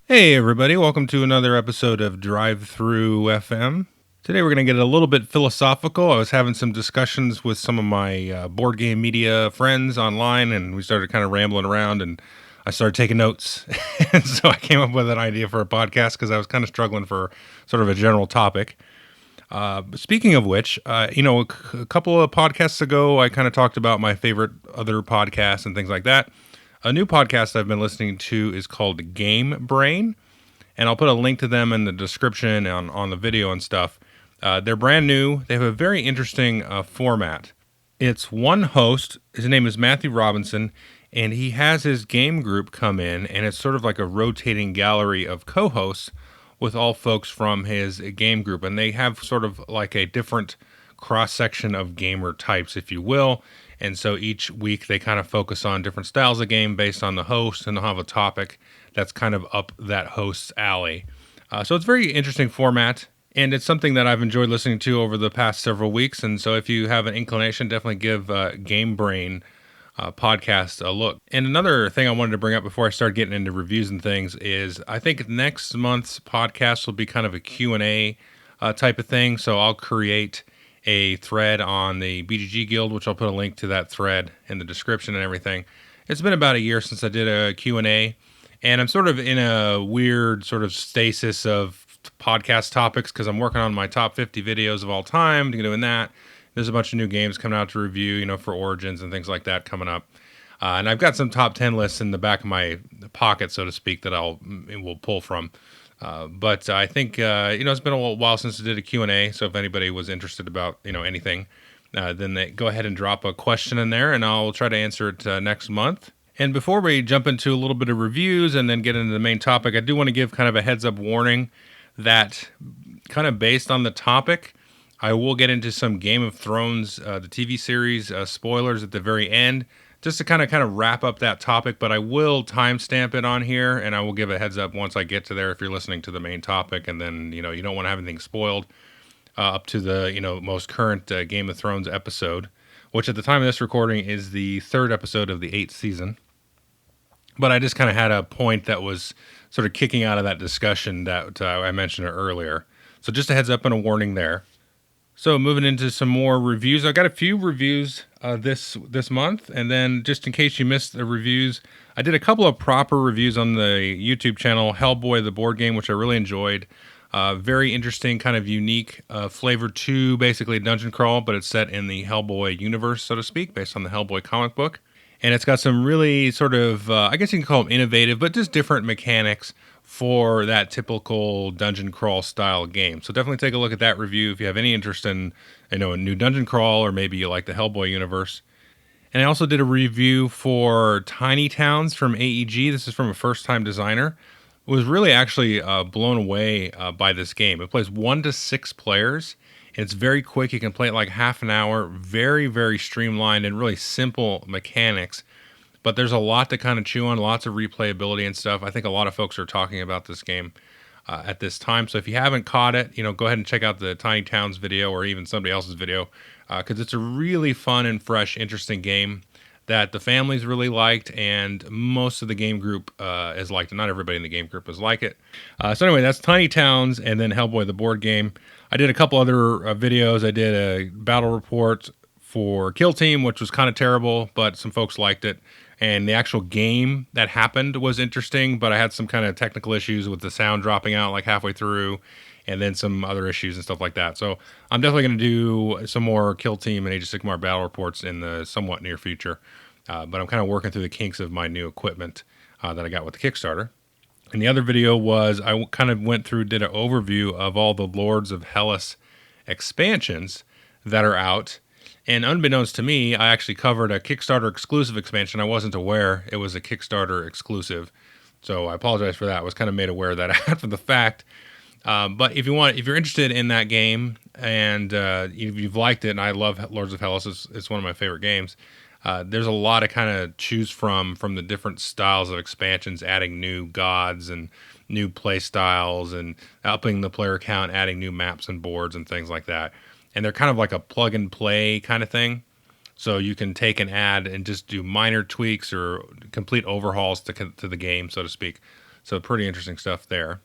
Hey everybody, welcome to another episode of Thru FM. Today we're going to get a little bit philosophical. I was having some discussions with some of my board game media friends online, and we started kind of rambling around, and I started taking notes. And so I came up with an idea for a podcast because I was kind of struggling for sort of a general topic. Speaking of which, a couple of podcasts ago, I kind of talked about my favorite other podcasts and things like that. A new podcast I've been listening to is called Game Brain, and I'll put a link to them in the description on the video and stuff. They're brand new. They have a very interesting format. It's one host. His name is Matthew Robinson, and he has his game group come in, and it's sort of like a rotating gallery of co-hosts with all folks from his game group, and they have sort of like a different cross-section of gamer types, if you will. And so each week they kind of focus on different styles of game based on the host, and they'll have a topic that's kind of up that host's alley. So it's a very interesting format, and it's something that I've enjoyed listening to over the past several weeks. And so if you have an inclination, definitely give Game Brain podcast a look. And another thing I wanted to bring up before I start getting into reviews and things is I think next month's podcast will be kind of a Q&A type of thing. So I'll create a thread on the BGG Guild, which I'll put a link to that thread in the description and everything. It's been about a year since I did a Q&A, and I'm sort of in a weird sort of stasis of podcast topics because I'm working on my top 50 videos of all time, doing that. There's a bunch of new games coming out to review, for Origins and things like that coming up. And I've got some top 10 lists in the back of my pocket, so to speak, that we'll pull from. But I think, it's been a while since I did a Q&A, so if anybody was interested about, anything, then they go ahead and drop a question in there, and I'll try to answer it next month. And before we jump into a little bit of reviews and then get into the main topic, I do want to give kind of a heads-up warning that kind of based on the topic, I will get into some Game of Thrones, the TV series, spoilers at the very end, just to kind of wrap up that topic, but I will timestamp it on here, and I will give a heads up once I get to there if you're listening to the main topic, and then, you don't want to have anything spoiled up to the, most current Game of Thrones episode, which at the time of this recording is the third episode of the 8th season. But I just kind of had a point that was sort of kicking out of that discussion that I mentioned earlier. So just a heads up and a warning there. So moving into some more reviews, I got a few reviews this month, and then just in case you missed the reviews, I did a couple of proper reviews on the YouTube channel, Hellboy the board game, which I really enjoyed. Very interesting, kind of unique flavor to basically a dungeon crawl, but it's set in the Hellboy universe, so to speak, based on the Hellboy comic book. And it's got some really sort of, I guess you can call them innovative, but just different mechanics for that typical dungeon crawl style game. So definitely take a look at that review if you have any interest in, a new dungeon crawl, or maybe you like the Hellboy universe. And I also did a review for Tiny Towns from AEG. This is from a first-time designer. Was really actually blown away by this game. It plays 1 to 6 players. And it's very quick. You can play it like half an hour. Very, very streamlined and really simple mechanics. But there's a lot to kind of chew on, lots of replayability and stuff. I think a lot of folks are talking about this game at this time. So if you haven't caught it, go ahead and check out the Tiny Towns video or even somebody else's video, because it's a really fun and fresh, interesting game that the families really liked, and most of the game group has liked it. Not everybody in the game group has liked it. So anyway, that's Tiny Towns and then Hellboy the board game. I did a couple other videos. I did a battle report for Kill Team, which was kind of terrible, but some folks liked it. And the actual game that happened was interesting, but I had some kind of technical issues with the sound dropping out like halfway through, and then some other issues and stuff like that. So I'm definitely going to do some more Kill Team and Age of Sigmar battle reports in the somewhat near future. But I'm kind of working through the kinks of my new equipment that I got with the Kickstarter. And the other video was I kind of did an overview of all the Lords of Hellas expansions that are out. And unbeknownst to me, I actually covered a Kickstarter exclusive expansion. I wasn't aware it was a Kickstarter exclusive. So I apologize for that. I was kind of made aware of that after the fact. But if you're interested in that game and if you've liked it, and I love Lords of Hellas, it's one of my favorite games. There's a lot to kind of choose from the different styles of expansions, adding new gods and new play styles, and upping the player count, adding new maps and boards and things like that. And they're kind of like a plug and play kind of thing. So you can take an ad and just do minor tweaks or complete overhauls to the game, so to speak. So pretty interesting stuff there.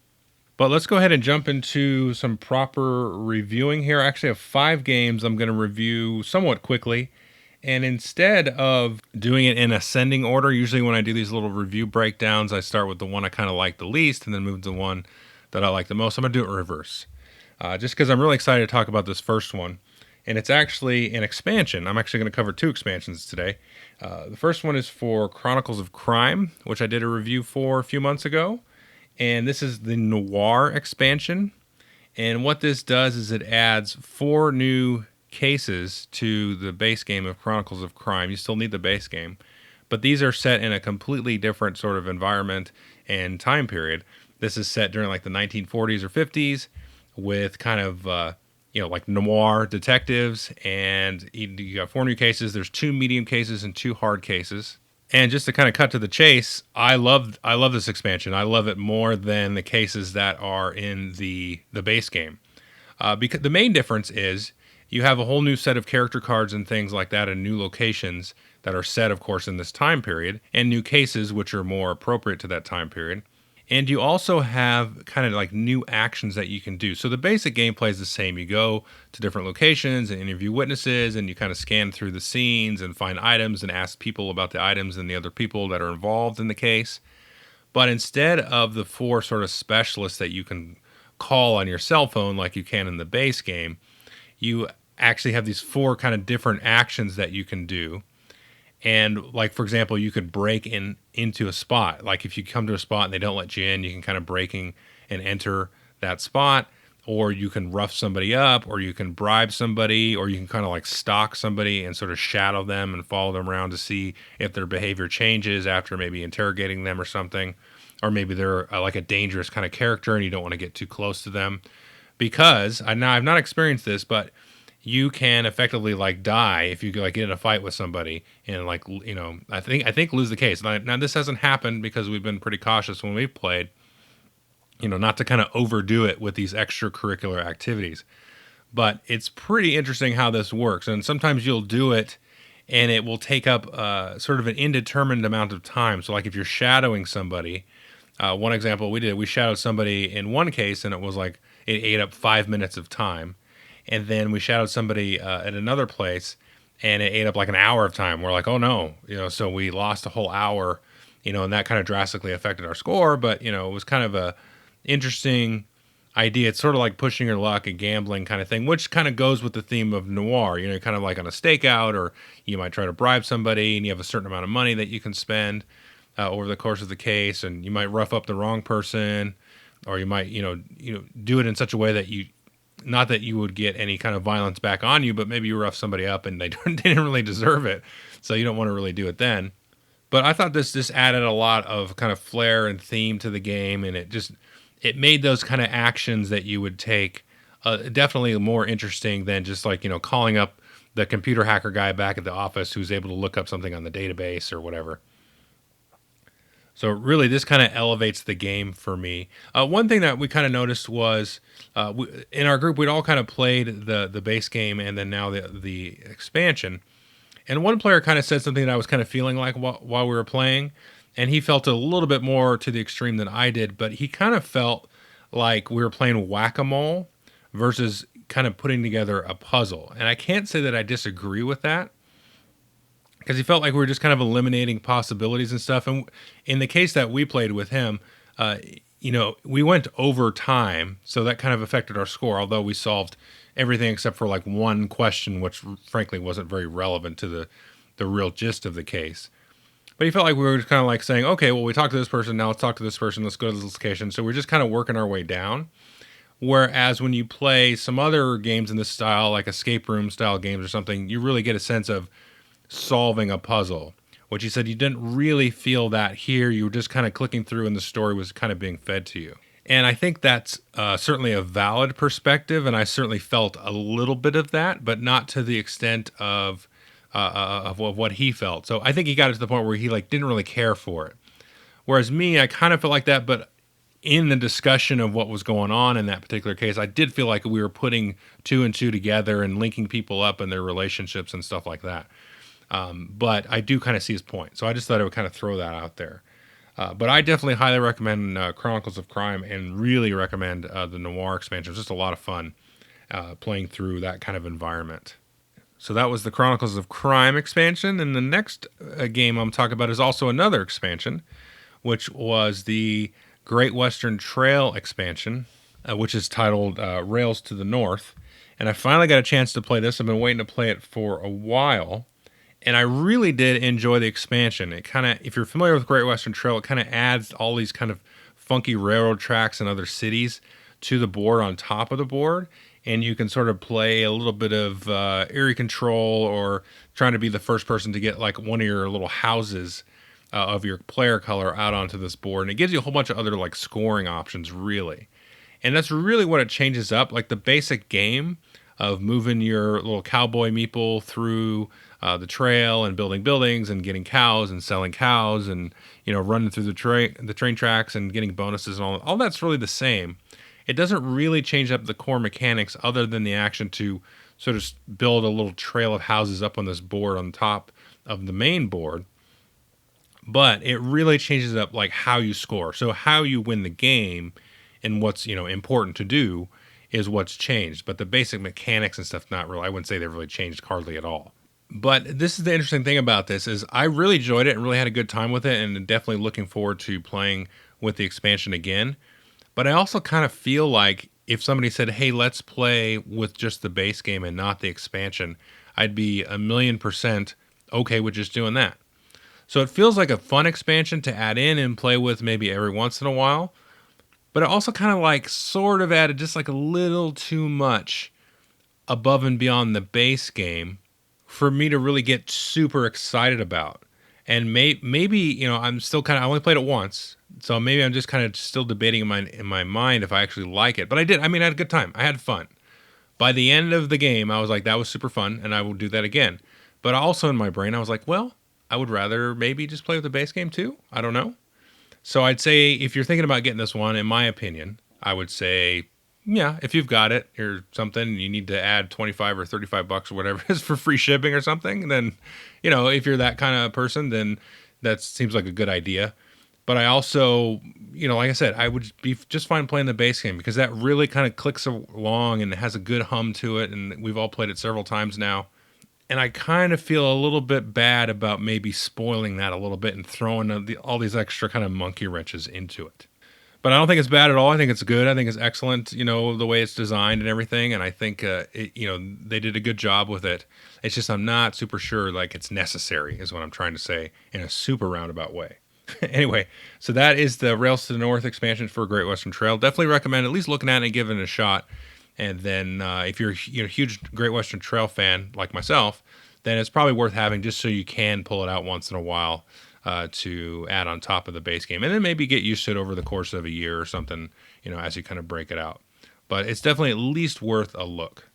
But let's go ahead and jump into some proper reviewing here. I actually have 5 games I'm going to review somewhat quickly. And instead of doing it in ascending order, usually when I do these little review breakdowns, I start with the one I kind of like the least and then move to the one that I like the most. I'm going to do it in reverse. Just because I'm really excited to talk about this first one. And it's actually an expansion. I'm actually going to cover 2 expansions today. The first one is for Chronicles of Crime, which I did a review for a few months ago. And this is the Noir expansion. And what this does is it adds 4 new cases to the base game of Chronicles of Crime. You still need the base game, but these are set in a completely different sort of environment and time period. This is set during like the 1940s or 50s with kind of, like noir detectives, and you got 4 new cases. There's 2 medium cases and 2 hard cases. And just to kind of cut to the chase, I love this expansion. I love it more than the cases that are in the base game. Because the main difference is you have a whole new set of character cards and things like that, and new locations that are set, of course, in this time period, and new cases which are more appropriate to that time period. And you also have kind of like new actions that you can do. So the basic gameplay is the same. You go to different locations and interview witnesses, and you kind of scan through the scenes and find items and ask people about the items and the other people that are involved in the case. But instead of the 4 sort of specialists that you can call on your cell phone like you can in the base game, you actually have these 4 kind of different actions that you can do. And like, for example, you could break into a spot. Like if you come to a spot and they don't let you in, you can kind of and enter that spot, or you can rough somebody up, or you can bribe somebody, or you can kind of like stalk somebody and sort of shadow them and follow them around to see if their behavior changes after maybe interrogating them or something. Or maybe they're like a dangerous kind of character and you don't want to get too close to them. Because I've not experienced this, but you can effectively like die if you like get in a fight with somebody and like, I think lose the case. Now this hasn't happened because we've been pretty cautious when we've played, not to kind of overdo it with these extracurricular activities. But it's pretty interesting how this works. And sometimes you'll do it and it will take up sort of an indeterminate amount of time. So like if you're shadowing somebody, one example we shadowed somebody in one case and it was like it ate up 5 minutes of time. And then we shadowed somebody at another place, and it ate up like an hour of time. We're like, oh no, so we lost a whole hour, and that kind of drastically affected our score. But it was kind of a interesting idea. It's sort of like pushing your luck and gambling kind of thing, which kind of goes with the theme of noir. Kind of like on a stakeout, or you might try to bribe somebody, and you have a certain amount of money that you can spend over the course of the case, and you might rough up the wrong person, or you might do it in such a way that not that you would get any kind of violence back on you, but maybe you rough somebody up and they didn't really deserve it. So you don't want to really do it then. But I thought this added a lot of kind of flair and theme to the game. And it made those kind of actions that you would take definitely more interesting than just like, calling up the computer hacker guy back at the office who's able to look up something on the database or whatever. So really, this kind of elevates the game for me. One thing that we kind of noticed was in our group, we'd all kind of played the base game and then now the expansion. And one player kind of said something that I was kind of feeling like while we were playing. And he felt a little bit more to the extreme than I did. But he kind of felt like we were playing whack-a-mole versus kind of putting together a puzzle. And I can't say that I disagree with that, because he felt like we were just kind of eliminating possibilities and stuff. And in the case that we played with him, we went over time, so that kind of affected our score, although we solved everything except for like one question, which frankly wasn't very relevant to the real gist of the case. But he felt like we were just kind of like saying, okay, well, we talked to this person, now let's talk to this person, let's go to this location. So we're just kind of working our way down. Whereas when you play some other games in this style, like escape room style games or something, you really get a sense of solving a puzzle, which he said you didn't really feel that here. You were just kind of clicking through and the story was kind of being fed to you. And I think that's certainly a valid perspective, and I certainly felt a little bit of that, but not to the extent of what he felt. So I think he got it to the point where he like didn't really care for it. Whereas me, I kind of felt like that, but in the discussion of what was going on in that particular case, I did feel like we were putting two and two together and linking people up in their relationships and stuff like that. But I do kind of see his point. So I just thought I would kind of throw that out there. But I definitely highly recommend Chronicles of Crime and really recommend the Noir expansion. It's just a lot of fun playing through that kind of environment. So that was the Chronicles of Crime expansion. And the next game I'm talking about is also another expansion, which was the Great Western Trail expansion, which is titled Rails to the North. And I finally got a chance to play this. I've been waiting to play it for a while. And I really did enjoy the expansion. It kind of, if you're familiar with Great Western Trail, it kind of adds all these kind of funky railroad tracks and other cities to the board on top of the board. And you can sort of play a little bit of area control or trying to be the first person to get like one of your little houses of your player color out onto this board. And it gives you a whole bunch of other like scoring options, really. And that's really what it changes up. Like the basic game of moving your little cowboy meeple through the trail and building buildings and getting cows and selling cows and, you know, running through the train tracks and getting bonuses and all that's really the same. It doesn't really change up the core mechanics other than the action to sort of build a little trail of houses up on this board on top of the main board. But it really changes up like how you score. So how you win the game and what's, you know, important to do is what's changed. But the basic mechanics and stuff, not really. I wouldn't say they've really changed hardly at all. But this is the interesting thing about this is I really enjoyed it and really had a good time with it and definitely looking forward to playing with the expansion again. But I also kind of feel like if somebody said, hey, let's play with just the base game and not the expansion, I'd be 1,000,000% okay with just doing that. So it feels like a fun expansion to add in and play with maybe every once in a while. But it also kind of like sort of added just like a little too much above and beyond the base game for me to really get super excited about. And maybe, you know, I'm still kind of, I only played it once. So maybe I'm just kind of still debating in my mind if I actually like it. But I did. I mean, I had a good time. I had fun. By the end of the game, I was like, that was super fun, and I will do that again. But also in my brain, I was like, well, I would rather maybe just play with the base game too. I don't know. So I'd say if you're thinking about getting this one, in my opinion, I would say, yeah, if you've got it or something, and you need to add 25 or 35 bucks or whatever it is for free shipping or something, then, you know, if you're that kind of person, then that seems like a good idea. But I also, you know, like I said, I would be just fine playing the base game because that really kind of clicks along and it has a good hum to it. And we've all played it several times now. And I kind of feel a little bit bad about maybe spoiling that a little bit and throwing all these extra kind of monkey wrenches into it. But I don't think it's bad at all. I think it's good. I think it's excellent, you know, the way it's designed and everything. And I think, you know, they did a good job with it. It's just I'm not super sure like it's necessary is what I'm trying to say in a super roundabout way. Anyway, so that is the Rails to the North expansion for Great Western Trail. Definitely recommend at least looking at it and giving it a shot. And then if you're a huge Great Western Trail fan like myself, then it's probably worth having just so you can pull it out once in a while to add on top of the base game. And then maybe get used to it over the course of a year or something, you know, as you kind of break it out. But it's definitely at least worth a look.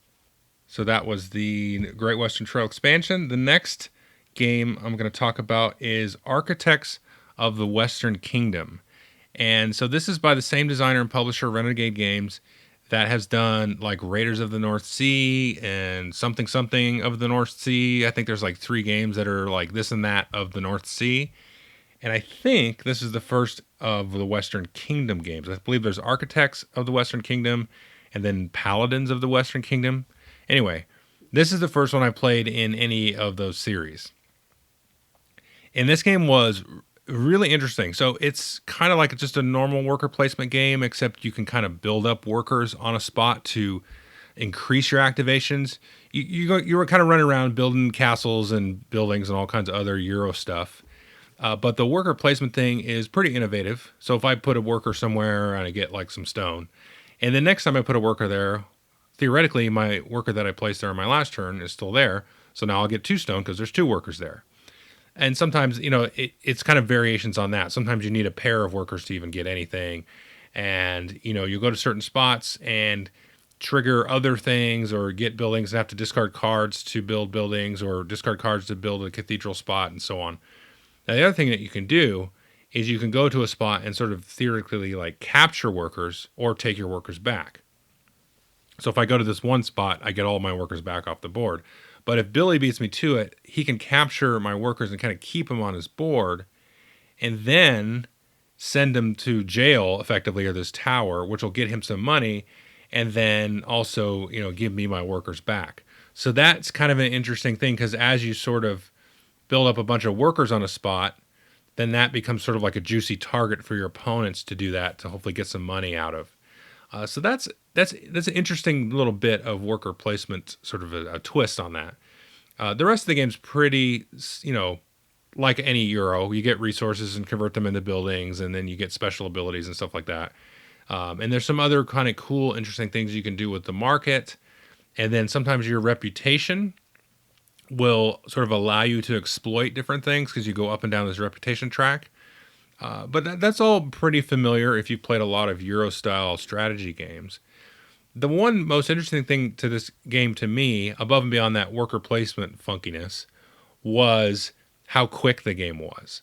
So that was the Great Western Trail expansion. The next game I'm going to talk about is Architects of the Western Kingdom. And so this is by the same designer and publisher, Renegade Games, that has done like Raiders of the North Sea and something of the North Sea. I think there's like 3 games that are like this and that of the North Sea. And I think this is the first of the Western Kingdom games. I believe there's Architects of the Western Kingdom and then Paladins of the Western Kingdom. Anyway, this is the first one I played in any of those series. And this game was really interesting. So it's kind of like just a normal worker placement game, except you can kind of build up workers on a spot to increase your activations. You were kind of running around building castles and buildings and all kinds of other Euro stuff. But the worker placement thing is pretty innovative. So if I put a worker somewhere and I get like some stone, and the next time I put a worker there, theoretically my worker that I placed there on my last turn is still there. So now I'll get 2 stone because there's 2 workers there. And sometimes, you know, it's kind of variations on that. Sometimes you need a pair of workers to even get anything. and you go to certain spots and trigger other things or get buildings and have to discard cards to build buildings or discard cards to build a cathedral spot and so on. Now, the other thing that you can do is you can go to a spot and sort of theoretically like capture workers or take your workers back. So if I go to this one spot, I get all my workers back off the board. But if Billy beats me to it, he can capture my workers and kind of keep them on his board and then send them to jail effectively, or this tower, which will get him some money and then also, give me my workers back. So that's kind of an interesting thing, because as you sort of build up a bunch of workers on a spot, then that becomes sort of like a juicy target for your opponents to do that, to hopefully get some money out of. So that's an interesting little bit of worker placement, sort of a twist on that. The rest of the game's pretty, like any Euro. You get resources and convert them into buildings, and then you get special abilities and stuff like that. And there's some other kind of cool, interesting things you can do with the market. And then sometimes your reputation will sort of allow you to exploit different things because you go up and down this reputation track. But that's all pretty familiar if you've played a lot of Euro-style strategy games. The one most interesting thing to this game to me, above and beyond that worker placement funkiness, was how quick the game was.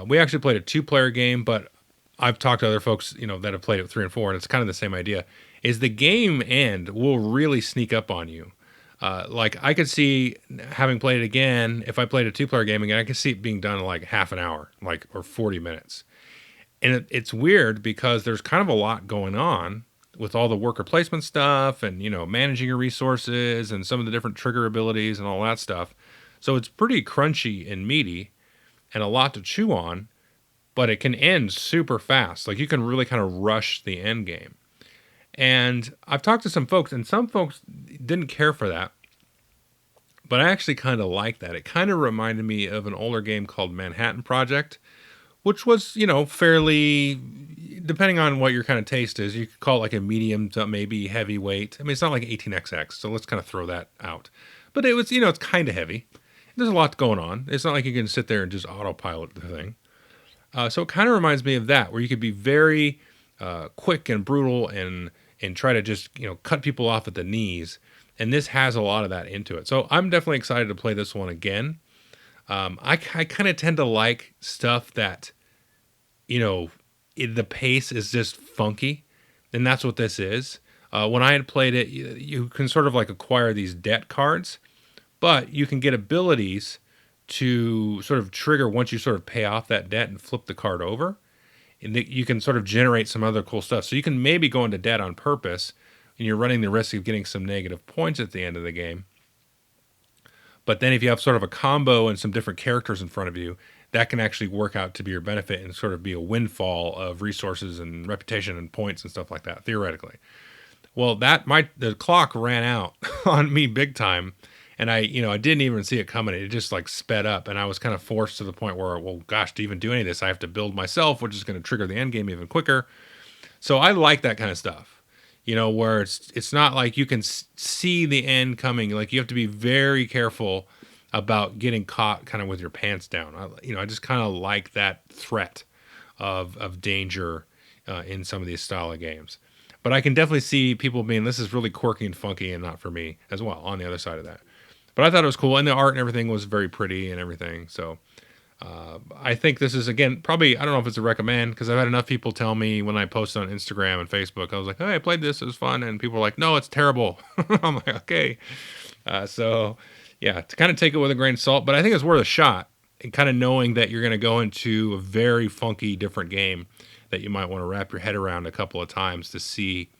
We actually played a 2-player game, but I've talked to other folks, that have played it 3 and 4, and it's kind of the same idea. Is the game end will really sneak up on you. Like I could see, having played it again, if I played a 2-player game again, I could see it being done in like half an hour, or 40 minutes. And it's weird because there's kind of a lot going on with all the worker placement stuff and, managing your resources and some of the different trigger abilities and all that stuff. So it's pretty crunchy and meaty and a lot to chew on, but it can end super fast. Like you can really kind of rush the end game. And I've talked to some folks, and some folks didn't care for that, but I actually kind of like that. It kind of reminded me of an older game called Manhattan Project, which was, fairly, depending on what your kind of taste is, you could call it like a medium to maybe heavyweight. I mean, it's not like 18xx, so let's kind of throw that out. But it was, it's kind of heavy. There's a lot going on. It's not like you can sit there and just autopilot the thing. So it kind of reminds me of that, where you could be very quick and brutal and try to just, cut people off at the knees. And this has a lot of that into it. So I'm definitely excited to play this one again. I kind of tend to like stuff that, the pace is just funky. And that's what this is. When I had played it, you can sort of like acquire these debt cards, but you can get abilities to sort of trigger once you sort of pay off that debt and flip the card over. And you can sort of generate some other cool stuff. So you can maybe go into debt on purpose, and you're running the risk of getting some negative points at the end of the game. But then if you have sort of a combo and some different characters in front of you, that can actually work out to be your benefit and sort of be a windfall of resources and reputation and points and stuff like that, theoretically. Well, the clock ran out on me big time. And I didn't even see it coming. It just like sped up, and I was kind of forced to the point where, well, gosh, to even do any of this, I have to build myself, which is going to trigger the end game even quicker. So I like that kind of stuff, where it's not like you can see the end coming. Like you have to be very careful about getting caught kind of with your pants down. I just kind of like that threat of danger in some of these style of games. But I can definitely see people being, this is really quirky and funky and not for me as well on the other side of that. But I thought it was cool, and the art and everything was very pretty and everything. So I think this is, again, probably, I don't know if it's a recommend, because I've had enough people tell me when I posted on Instagram and Facebook, I was like, hey, I played this, it was fun. And people were like, no, it's terrible. I'm like, okay. So, yeah, to kind of take it with a grain of salt. But I think it's worth a shot, and kind of knowing that you're going to go into a very funky, different game that you might want to wrap your head around a couple of times to see,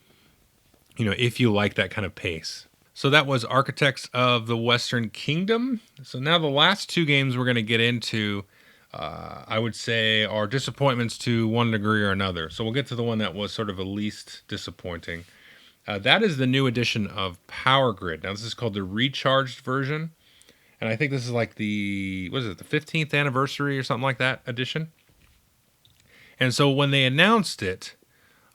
if you like that kind of pace. So that was Architects of the Western Kingdom. So now the last 2 games we're going to get into, I would say, are disappointments to one degree or another. So we'll get to the one that was sort of the least disappointing. That is the new edition of Power Grid. Now this is called the Recharged version. And I think this is like the 15th anniversary or something like that edition. And so when they announced it,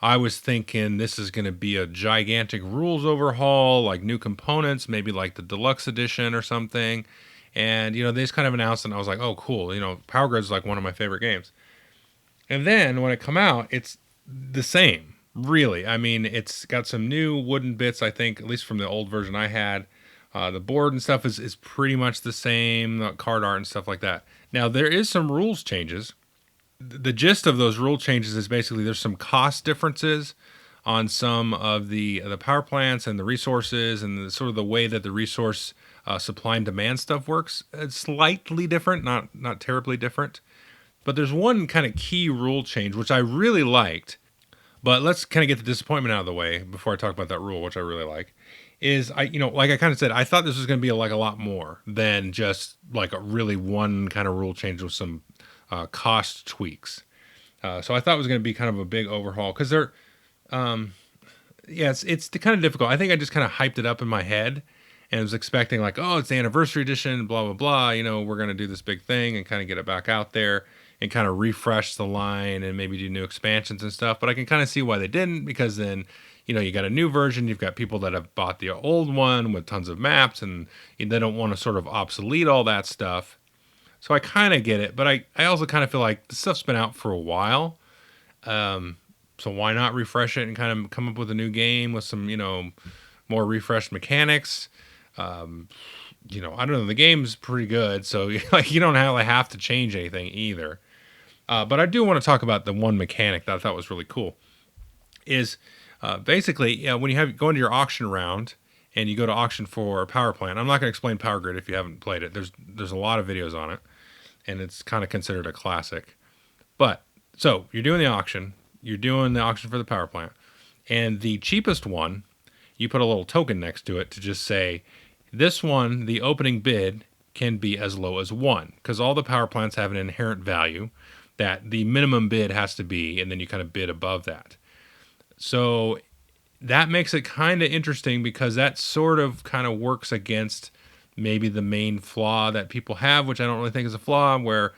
I was thinking this is going to be a gigantic rules overhaul, like new components, maybe like the deluxe edition or something. And, they just kind of announced it, and I was like, oh, cool. Power Grid is like one of my favorite games. And then when it come out, it's the same, really. I mean, it's got some new wooden bits, I think, at least from the old version I had. The board and stuff is pretty much the same, the card art and stuff like that. Now, there is some rules changes. The gist of those rule changes is basically there's some cost differences on some of the power plants and the resources and sort of the way that the resource supply and demand stuff works. It's slightly different, not terribly different. But there's one kind of key rule change which I really liked. But let's kind of get the disappointment out of the way before I talk about that rule, which I really like. Is like I kind of said, I thought this was going to be like a lot more than just like a really one kind of rule change with some cost tweaks. So I thought it was going to be kind of a big overhaul because yeah, it's kind of difficult. I think I just kind of hyped it up in my head and was expecting like, oh, it's the anniversary edition, blah blah blah. We're going to do this big thing and kind of get it back out there and kind of refresh the line and maybe do new expansions and stuff. But I can kind of see why they didn't, because then, you got a new version. You've got people that have bought the old one with tons of maps, and they don't want to sort of obsolete all that stuff. So I kind of get it, but I also kind of feel like the stuff's been out for a while. So why not refresh it and kind of come up with a new game with some, more refreshed mechanics? I don't know. The game's pretty good, so like you don't really have to change anything either. But I do want to talk about the one mechanic that I thought was really cool. Is basically when you go into your auction round and you go to auction for a power plant. I'm not going to explain Power Grid if you haven't played it. There's a lot of videos on it, and it's kind of considered a classic. But so you're doing the auction. You're doing the auction for the power plant, and the cheapest one, you put a little token next to it to just say, this one, the opening bid can be as low as 1, because all the power plants have an inherent value that the minimum bid has to be, and then you kind of bid above that. So that makes it kind of interesting, because that sort of kind of works against maybe the main flaw that people have, which I don't really think is a flaw, where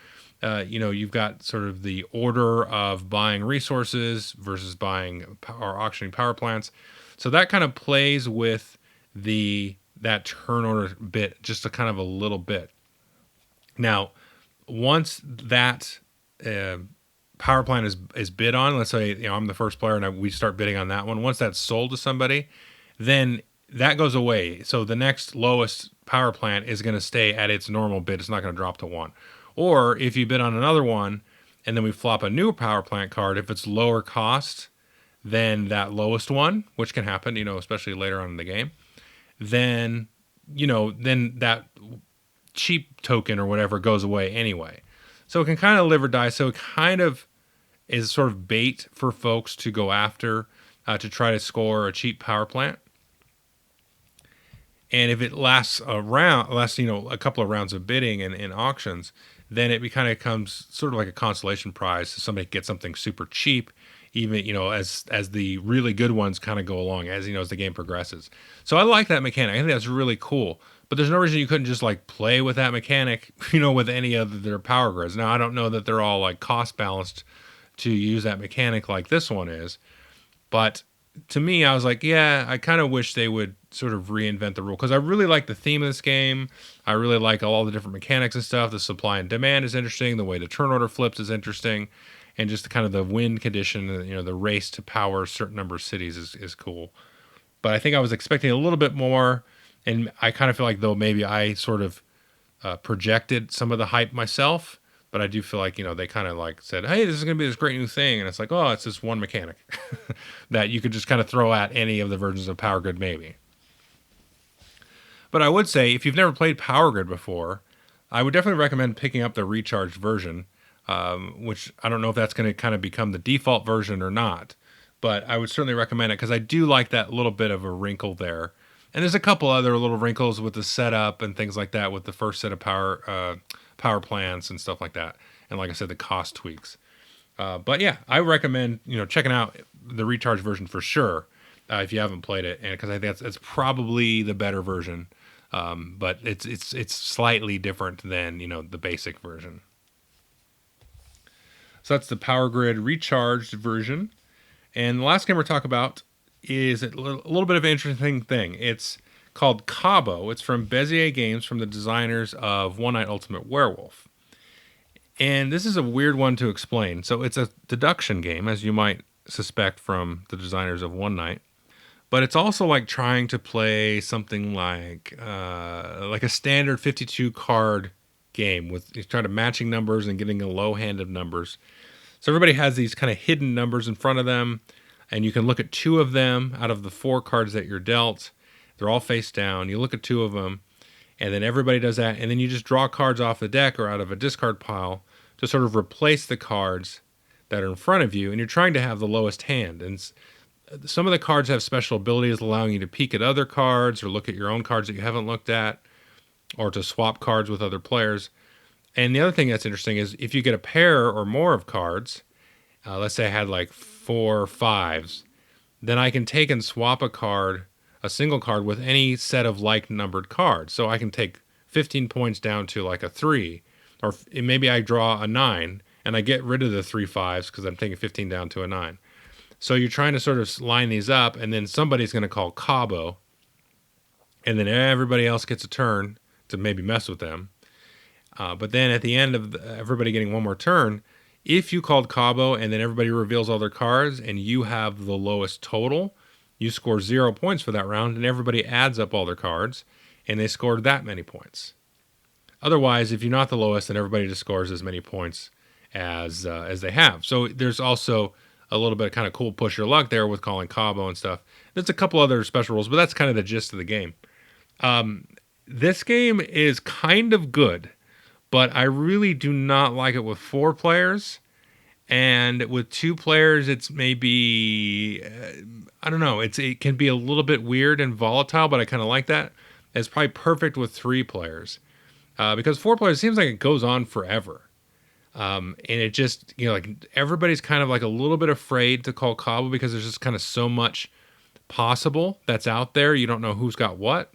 you've got sort of the order of buying resources versus buying or auctioning power plants. So that kind of plays with that turn order bit just a kind of a little bit. Now, once that power plant is bid on, let's say I'm the first player and we start bidding on that one. Once that's sold to somebody, then that goes away. So the next lowest power plant is going to stay at its normal bid. It's not going to drop to 1. Or if you bid on another one and then we flop a new power plant card, if it's lower cost than that lowest one, which can happen, especially later on in the game, then that cheap token or whatever goes away anyway. So it can kind of live or die. So it kind of is sort of bait for folks to go after to try to score a cheap power plant. And if it lasts a couple of rounds of bidding and auctions, then it kind of becomes sort of like a consolation prize. So somebody gets something super cheap, even as the really good ones kind of go along as the game progresses. So I like that mechanic. I think that's really cool. But there's no reason you couldn't just like play with that mechanic, with any other their power grids. Now I don't know that they're all like cost balanced to use that mechanic like this one is, but to me, I was like, yeah, I kind of wish they would sort of reinvent the rule, because I really like the theme of this game. I really like all the different mechanics and stuff. The supply and demand is interesting. The way the turn order flips is interesting. And just kind of the win condition, the race to power a certain number of cities is cool. But I think I was expecting a little bit more. And I kind of feel like, though, maybe I sort of projected some of the hype myself. But I do feel like, they kind of like said, hey, this is going to be this great new thing. And it's like, oh, it's this one mechanic that you could just kind of throw at any of the versions of Power Grid, maybe. But I would say, if you've never played Power Grid before, I would definitely recommend picking up the recharged version, which I don't know if that's going to kind of become the default version or not. But I would certainly recommend it, because I do like that little bit of a wrinkle there. And there's a couple other little wrinkles with the setup and things like that with the first set of power plants and stuff like that. And like I said, the cost tweaks. But yeah, I recommend checking out the recharge version for sure if you haven't played it, and because I think that's probably the better version. But it's slightly different than the basic version. So that's the Power Grid recharged version. And the last game we're talking about is a little bit of an interesting thing. It's called Cabo. It's from Bezier Games, from the designers of One Night Ultimate Werewolf. And this is a weird one to explain. So it's a deduction game, as you might suspect from the designers of One Night. But it's also like trying to play something like a standard 52 card game with you try to matching numbers and getting a low hand of numbers. So everybody has these kind of hidden numbers in front of them, and you can look at 2 of them out of the 4 cards that you're dealt. They're all face down. You look at 2 of them, and then everybody does that, and then you just draw cards off the deck or out of a discard pile to sort of replace the cards that are in front of you, and you're trying to have the lowest hand. And some of the cards have special abilities allowing you to peek at other cards or look at your own cards that you haven't looked at, or to swap cards with other players. And the other thing that's interesting is if you get a pair or more of cards, let's say I had like 4 5s, then I can take and swap a single card with any set of like numbered cards. So I can take 15 points down to like a 3, or maybe I draw a 9 and I get rid of the 3 5s because I'm taking 15 down to a 9. So you're trying to sort of line these up, and then somebody's going to call Cabo, and then everybody else gets a turn to maybe mess with them. But then at the end of everybody getting one more turn, if you called Cabo and then everybody reveals all their cards and you have the lowest total, you score 0 points for that round, and everybody adds up all their cards, and they scored that many points. Otherwise, if you're not the lowest, then everybody just scores as many points as they have. So there's also a little bit of kind of cool push your luck there with calling Cabo and stuff. There's a couple other special rules, but that's kind of the gist of the game. This game is kind of good, but I really do not like it with 4 players. And with 2 players, it's maybe, I don't know, it can be a little bit weird and volatile, but I kind of like that. It's probably perfect with 3 players. Because 4 players, it seems like it goes on forever. And it just, like everybody's kind of like a little bit afraid to call Cabo because there's just kind of so much possible that's out there. You don't know who's got what.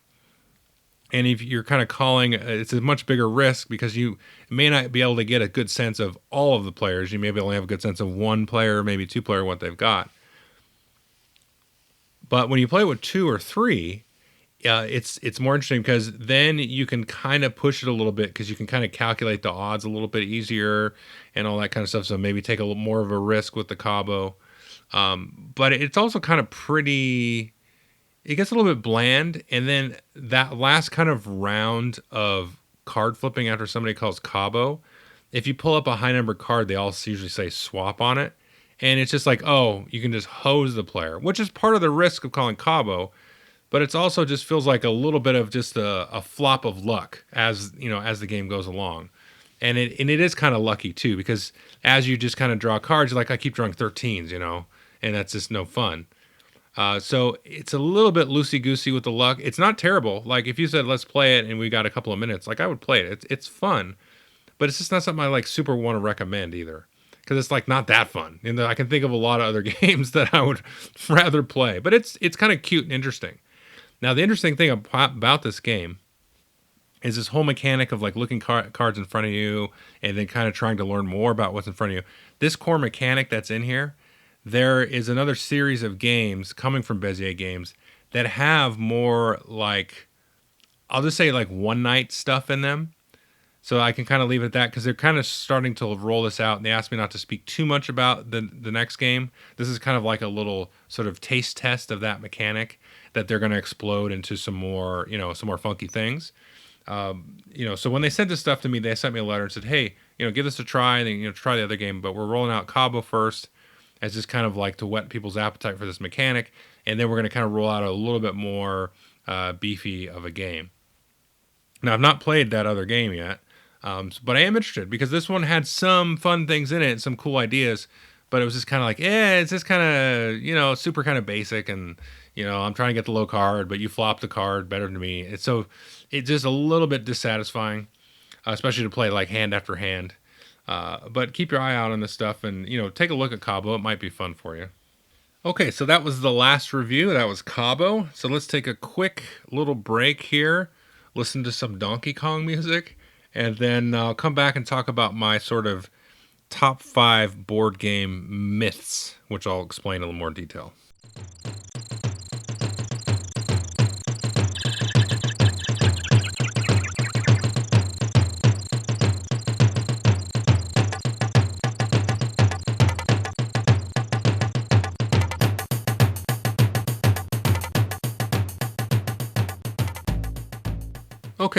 And if you're kind of calling, it's a much bigger risk because you may not be able to get a good sense of all of the players. You maybe only have a good sense of 1 player, maybe 2 player, what they've got. But when you play with 2 or 3, it's more interesting because then you can kind of push it a little bit because you can kind of calculate the odds a little bit easier and all that kind of stuff. So maybe take a little more of a risk with the Cabo. But it's also kind of pretty, it gets a little bit bland. And then that last kind of round of card flipping after somebody calls Cabo, if you pull up a high number card, they all usually say swap on it. And it's just like, oh, you can just hose the player, which is part of the risk of calling Cabo. But it's also just feels like a little bit of just a flop of luck as the game goes along, and it is kind of lucky too because as you just kind of draw cards, like I keep drawing 13s, and that's just no fun. So it's a little bit loosey goosey with the luck. It's not terrible. Like if you said let's play it and we got a couple of minutes, like I would play it. It's fun, but it's just not something I like super want to recommend either because it's like not that fun. And I can think of a lot of other games that I would rather play, but it's kind of cute and interesting. Now, the interesting thing about this game is this whole mechanic of like looking cards in front of you and then kind of trying to learn more about what's in front of you. This core mechanic that's in here, there is another series of games coming from Bezier Games that have more like, I'll just say like one night stuff in them. So I can kind of leave it at that because they're kind of starting to roll this out, and they asked me not to speak too much about the next game. This is kind of like a little sort of taste test of that mechanic that they're going to explode into some more funky things. So when they sent this stuff to me, they sent me a letter and said, hey, give this a try, and then, try the other game, but we're rolling out Cabo first as just kind of like to whet people's appetite for this mechanic, and then we're going to kind of roll out a little bit more beefy of a game. Now, I've not played that other game yet, but I am interested because this one had some fun things in it, some cool ideas, but it was just kind of like, it's just kind of, super kind of basic, and, I'm trying to get the low card, but you flop the card better than me. It's just a little bit dissatisfying, especially to play like hand after hand. But keep your eye out on this stuff and, take a look at Cabo. It might be fun for you. Okay, so that was the last review. That was Cabo. So let's take a quick little break here, listen to some Donkey Kong music, and then I'll come back and talk about my sort of top 5 board game myths, which I'll explain in a little more detail.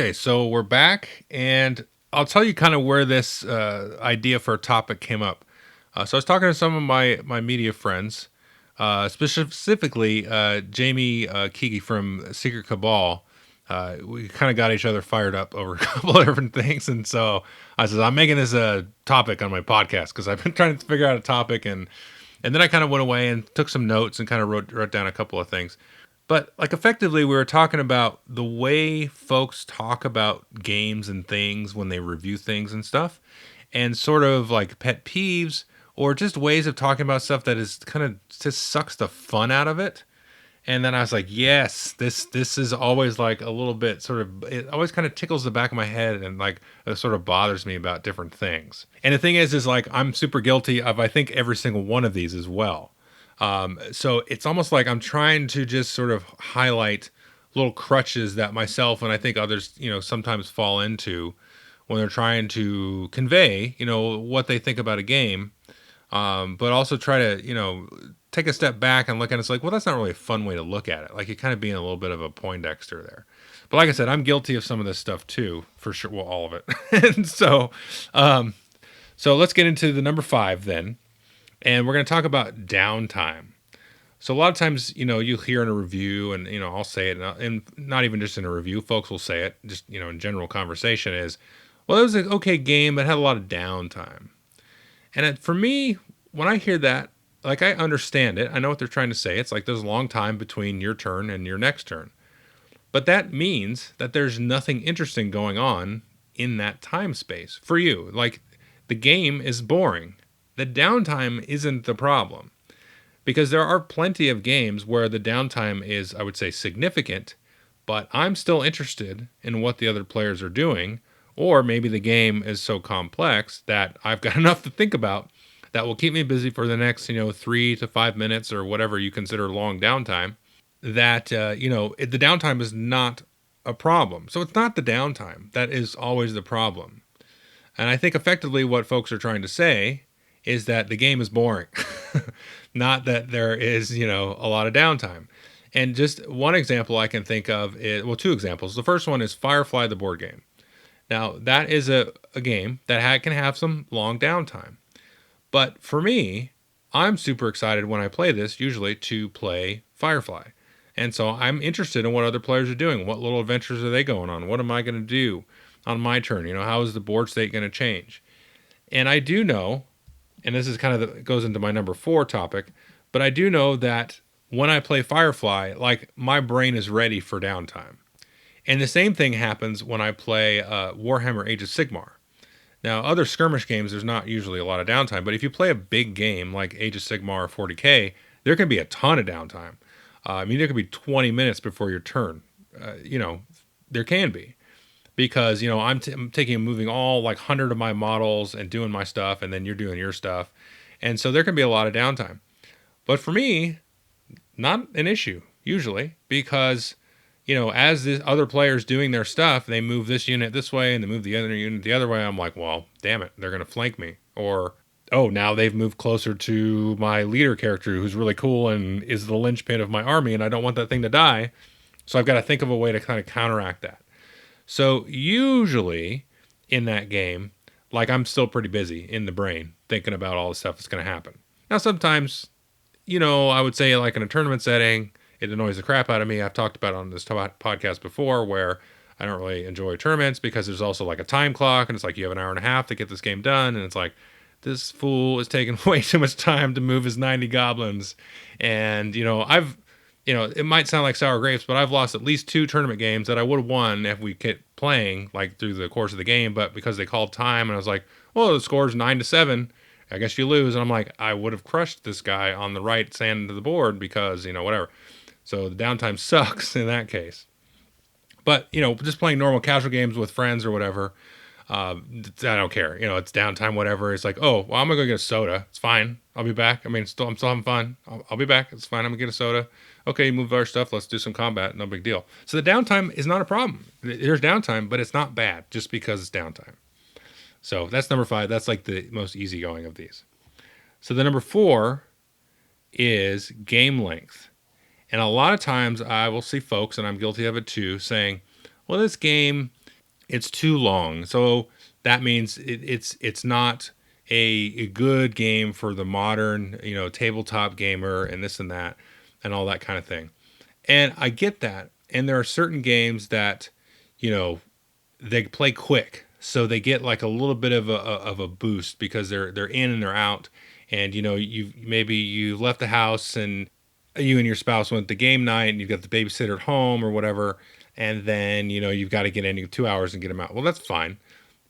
Okay, so we're back, and I'll tell you kind of where this idea for a topic came up. So I was talking to some of my media friends, specifically Jamie Kiki from Secret Cabal. We kind of got each other fired up over a couple of different things, and so I said I'm making this a topic on my podcast because I've been trying to figure out a topic, and then I kind of went away and took some notes and kind of wrote down a couple of things. But like effectively, we were talking about the way folks talk about games and things when they review things and stuff, and sort of like pet peeves or just ways of talking about stuff that is kind of just sucks the fun out of it. And then I was like, yes, this is always like a little bit sort of, it always kind of tickles the back of my head and like it sort of bothers me about different things. And the thing is like I'm super guilty of I think every single one of these as well. So it's almost like I'm trying to just sort of highlight little crutches that myself and I think others, sometimes fall into when they're trying to convey, what they think about a game. But also try to, take a step back and look at it. It's like, well, that's not really a fun way to look at it. Like you're kind of being a little bit of a Poindexter there. But like I said, I'm guilty of some of this stuff too, for sure. Well, all of it. And so let's get into the number 5 then. And we're going to talk about downtime. So a lot of times, you'll hear in a review and, I'll say it and not even just in a review, folks will say it just, in general conversation is, well, it was an okay game, but it had a lot of downtime. And for me, when I hear that, like I understand it. I know what they're trying to say. It's like there's a long time between your turn and your next turn. But that means that there's nothing interesting going on in that time space for you. Like the game is boring. The downtime isn't the problem. Because there are plenty of games where the downtime is, I would say, significant, but I'm still interested in what the other players are doing, or maybe the game is so complex that I've got enough to think about that will keep me busy for the next, 3 to 5 minutes or whatever you consider long downtime, that, the downtime is not a problem. So it's not the downtime that is always the problem. And I think effectively what folks are trying to say is that the game is boring, not that there is, a lot of downtime. And just one example I can think of is, well, two examples. The first one is Firefly, the board game. Now, that is a game that can have some long downtime. But for me, I'm super excited when I play this, usually to play Firefly. And so I'm interested in what other players are doing. What little adventures are they going on? What am I going to do on my turn? How is the board state going to change? And I do know, and this is kind of goes into my number 4 topic, but I do know that when I play Firefly, like my brain is ready for downtime. And the same thing happens when I play Warhammer Age of Sigmar. Now, other skirmish games, there's not usually a lot of downtime, but if you play a big game like Age of Sigmar or 40K, there can be a ton of downtime. There could be 20 minutes before your turn. There can be. Because, I'm taking and moving all like 100 of my models and doing my stuff, and then you're doing your stuff. And so there can be a lot of downtime. But for me, not an issue, usually, because as the other players doing their stuff, they move this unit this way and they move the other unit the other way. I'm like, well, damn it, they're going to flank me. Or, oh, now they've moved closer to my leader character who's really cool and is the linchpin of my army, and I don't want that thing to die. So I've got to think of a way to kind of counteract that. So usually in that game, like I'm still pretty busy in the brain thinking about all the stuff that's going to happen. Now, sometimes, I would say like in a tournament setting, it annoys the crap out of me. I've talked about it on this podcast before where I don't really enjoy tournaments because there's also like a time clock and it's like you have an hour and a half to get this game done. And it's like, this fool is taking way too much time to move his 90 goblins. And, it might sound like sour grapes, but I've lost at least 2 tournament games that I would have won if we kept playing like through the course of the game. But because they called time and I was like, well, the score's 9-7. I guess you lose. And I'm like, I would have crushed this guy on the right side of the board because, whatever. So the downtime sucks in that case. But, just playing normal casual games with friends or whatever, I don't care. It's downtime, whatever. It's like, oh, well, I'm going to go get a soda. It's fine. I'll be back. I'm still having fun. I'll be back. It's fine. I'm going to get a soda. Okay, move our stuff. Let's do some combat. No big deal. So the downtime is not a problem. There's downtime, but it's not bad just because it's downtime. So that's number 5. That's like the most easygoing of these. So the number 4 is game length. And a lot of times I will see folks, and I'm guilty of it too, saying, well, this game, It's too long. So that means it's not a good game for the modern, tabletop gamer and this and that and all that kind of thing. And I get that. And there are certain games that, you know, they play quick. So they get like a little bit of a boost because they're in and they're out. And you left the house and you and your spouse went to game night and you've got the babysitter at home or whatever, and then you've got to get in 2 hours and get them out. Well, that's fine,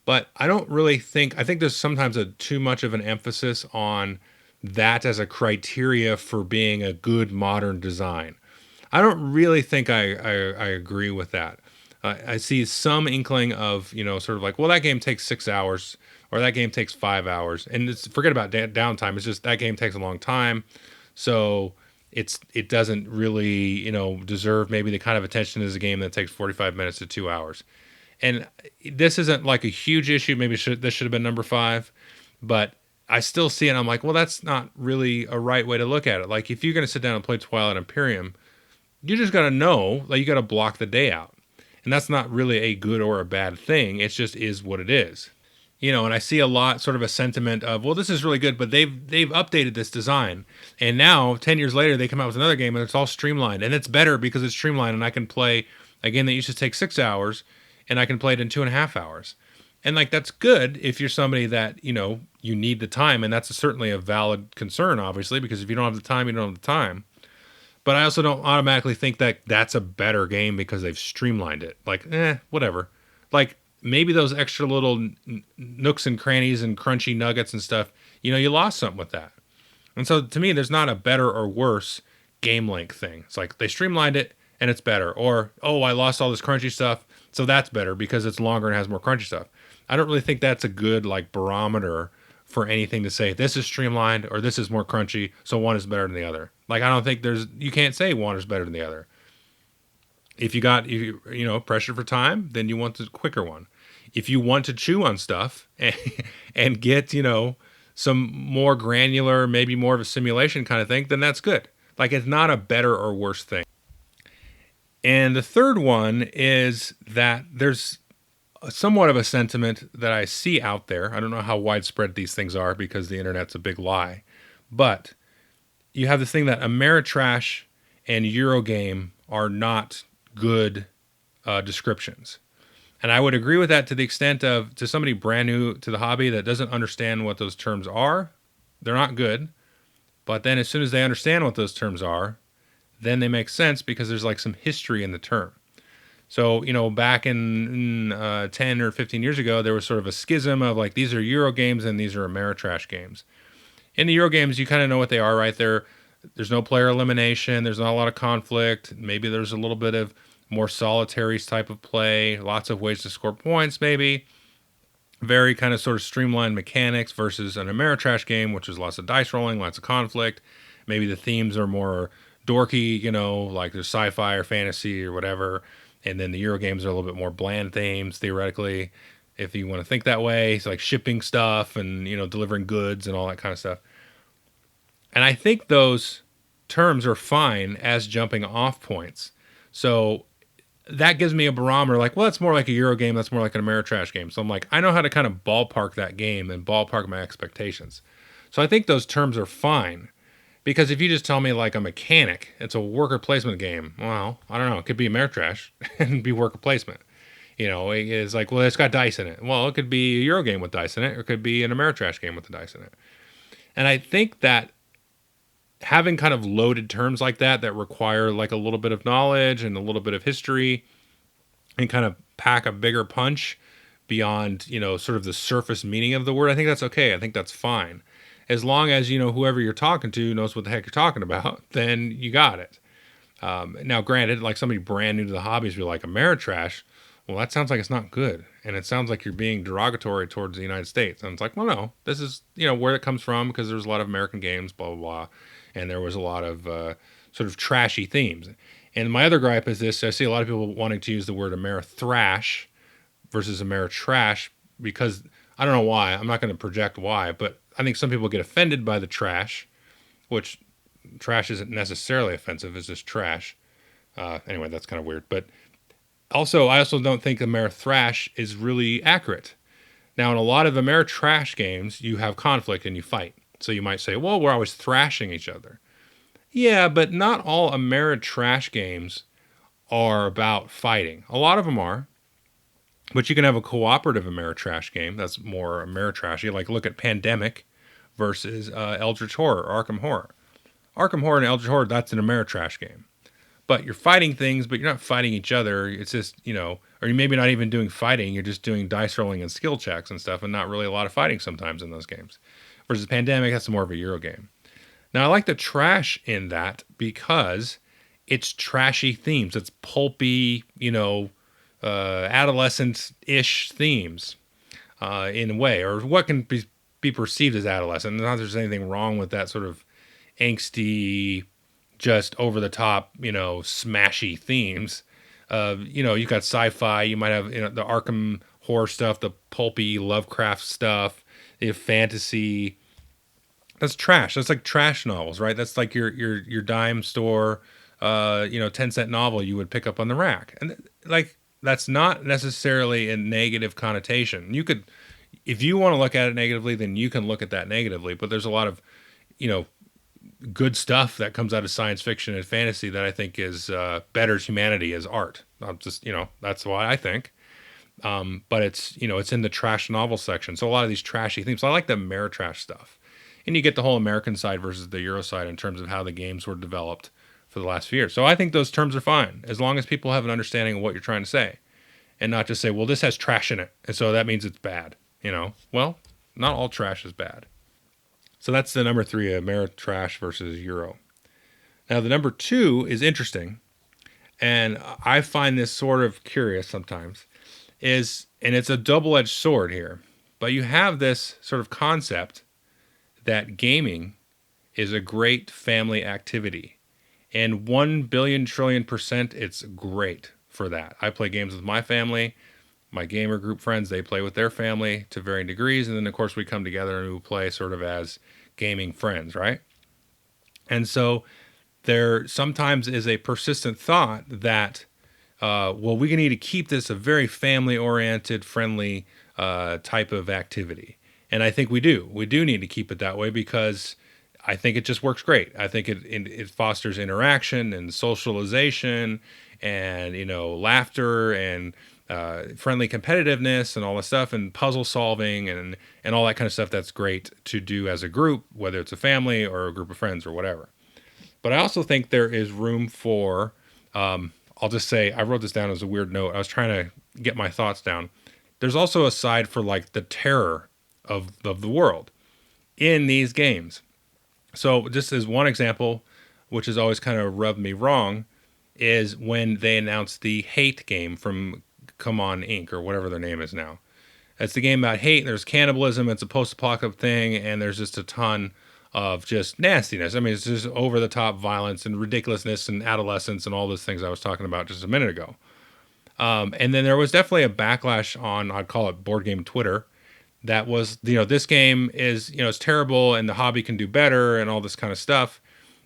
but I don't really think I think there's sometimes a too much of an emphasis on that as a criteria for being a good modern design. I don't really think I agree with that. I see some inkling of sort of like, well, that game takes 6 hours or that game takes 5 hours, and forget about downtime. It's just that game takes a long time, so it doesn't really deserve maybe the kind of attention as a game that takes 45 minutes to 2 hours. And this isn't like a huge issue. Maybe this should have been number 5, but I still see it. And I'm like, well, that's not really a right way to look at it. Like if you're going to sit down and play Twilight Imperium, you just got to know, like you got to block the day out. And that's not really a good or a bad thing. It just is what it is. And I see a lot sort of a sentiment of, well, this is really good, but they've updated this design. And now 10 years later, they come out with another game and it's all streamlined, and it's better because it's streamlined, and I can play a game that used to take 6 hours and I can play it in 2.5 hours. And like, that's good if you're somebody that, you need the time. And that's certainly a valid concern, obviously, because if you don't have the time, you don't have the time. But I also don't automatically think that that's a better game because they've streamlined it. Like, whatever. Like, maybe those extra little nooks and crannies and crunchy nuggets and stuff, you lost something with that. And so to me, there's not a better or worse game length thing. It's like they streamlined it and it's better. Or, oh, I lost all this crunchy stuff, so that's better because it's longer and has more crunchy stuff. I don't really think that's a good like barometer for anything to say this is streamlined or this is more crunchy, so one is better than the other. Like, I don't think you can't say one is better than the other. If you pressure for time, then you want the quicker one. If you want to chew on stuff and get, some more granular, maybe more of a simulation kind of thing, then that's good. Like, it's not a better or worse thing. And the third one is that there's somewhat of a sentiment that I see out there. I don't know how widespread these things are because the internet's a big lie. But you have this thing that Ameritrash and Eurogame are not good descriptions. And I would agree with that to the extent of, to somebody brand new to the hobby that doesn't understand what those terms are, they're not good. But then as soon as they understand what those terms are, then they make sense because there's like some history in the term. So, back in 10 or 15 years ago, there was sort of a schism of like, these are Euro games and these are Ameritrash games. In the Euro games, you kind of know what they are, right? There's no player elimination. There's not a lot of conflict. Maybe there's a little bit of more solitary type of play. Lots of ways to score points, maybe. Very kind of sort of streamlined mechanics versus an Ameritrash game, which is lots of dice rolling, lots of conflict. Maybe the themes are more dorky, like there's sci-fi or fantasy or whatever. And then the Euro games are a little bit more bland themes, theoretically, if you want to think that way. It's like shipping stuff and, delivering goods and all that kind of stuff. And I think those terms are fine as jumping off points. So that gives me a barometer like, well, that's more like a Euro game. That's more like an Ameritrash game. So I'm like, I know how to kind of ballpark that game and ballpark my expectations. So I think those terms are fine. Because if you just tell me like a mechanic, it's a worker placement game. Well, I don't know. It could be Ameritrash and be worker placement. It's like, well, it's got dice in it. Well, it could be a Euro game with dice in it, or it could be an Ameritrash game with the dice in it. And I think that having kind of loaded terms like that require like a little bit of knowledge and a little bit of history and kind of pack a bigger punch beyond, sort of the surface meaning of the word, I think that's okay. I think that's fine. As long as, whoever you're talking to knows what the heck you're talking about, then you got it. Now, granted, like somebody brand new to the hobbies, you're like, Ameritrash, well, that sounds like it's not good. And it sounds like you're being derogatory towards the United States. And it's like, well, no, this is, where it comes from, because there's a lot of American games, blah, blah, blah. And there was a lot of sort of trashy themes. And my other gripe is this. I see a lot of people wanting to use the word Amerithrash versus Ameritrash because I don't know why. I'm not going to project why, but I think some people get offended by the trash, which trash isn't necessarily offensive. It's just trash. Anyway, that's kind of weird. But Also, I also don't think Ameritrash is really accurate. Now, in a lot of Ameritrash games, you have conflict and you fight. So you might say, well, we're always thrashing each other. Yeah, but not all Ameritrash games are about fighting. A lot of them are, but you can have a cooperative Ameritrash game that's more Ameritrashy. Like look at Pandemic versus Eldritch Horror, Arkham Horror. Arkham Horror and Eldritch Horror, that's an Ameritrash game. But you're fighting things, but you're not fighting each other. It's just, or you maybe not even doing fighting. You're just doing dice rolling and skill checks and stuff, and not really a lot of fighting sometimes in those games. Versus Pandemic, that's more of a Euro game. Now, I like the trash in that because it's trashy themes. It's pulpy, adolescent-ish themes in a way, or what can be perceived as adolescent. Not that there's anything wrong with that sort of angsty, just over the top, smashy themes. You've got sci-fi. You might have the Arkham horror stuff, the pulpy Lovecraft stuff, the fantasy. That's trash. That's like trash novels, right? That's like your dime store, 10-cent novel you would pick up on the rack, and like that's not necessarily a negative connotation. You could, if you want to look at it negatively, then you can look at that negatively. But there's a lot of, good stuff that comes out of science fiction and fantasy that I think is betters humanity as art. I'm just, that's why I think. But it's, it's in the trash novel section. So a lot of these trashy themes. So I like the Ameritrash stuff. And you get the whole American side versus the Euro side in terms of how the games were developed for the last few years. So I think those terms are fine, as long as people have an understanding of what you're trying to say. And not just say, well, this has trash in it, and so that means it's bad. Well, not all trash is bad. So that's the number 3, Ameritrash versus Euro. Now, the number 2 is interesting, and I find this sort of curious sometimes, and it's a double-edged sword here, but you have this sort of concept that gaming is a great family activity. And 1 billion trillion %, it's great for that. I play games with my family, my gamer group friends, they play with their family to varying degrees. And then, of course, we come together and we play sort of as gaming friends, right? And so there sometimes is a persistent thought that, we need to keep this a very family-oriented, friendly type of activity. And I think we do. We do need to keep it that way because I think it just works great. I think it fosters interaction and socialization and, laughter and friendly competitiveness and all that stuff and puzzle solving and all that kind of stuff that's great to do as a group, whether it's a family or a group of friends or whatever. But I also think there is room for, I'll just say, I wrote this down as a weird note. I was trying to get my thoughts down. There's also a side for like the terror of the world in these games. So just as one example, which has always kind of rubbed me wrong, is when they announced the Hate game from Come On Inc. or whatever their name is now. It's the game about hate. There's cannibalism. It's a post-apocalyptic thing, and there's just a ton of just nastiness. I mean, it's just over-the-top violence and ridiculousness and adolescence and all those things I was talking about just a minute ago. And then there was definitely a backlash on, I'd call it board game Twitter, that was, this game is, it's terrible and the hobby can do better and all this kind of stuff.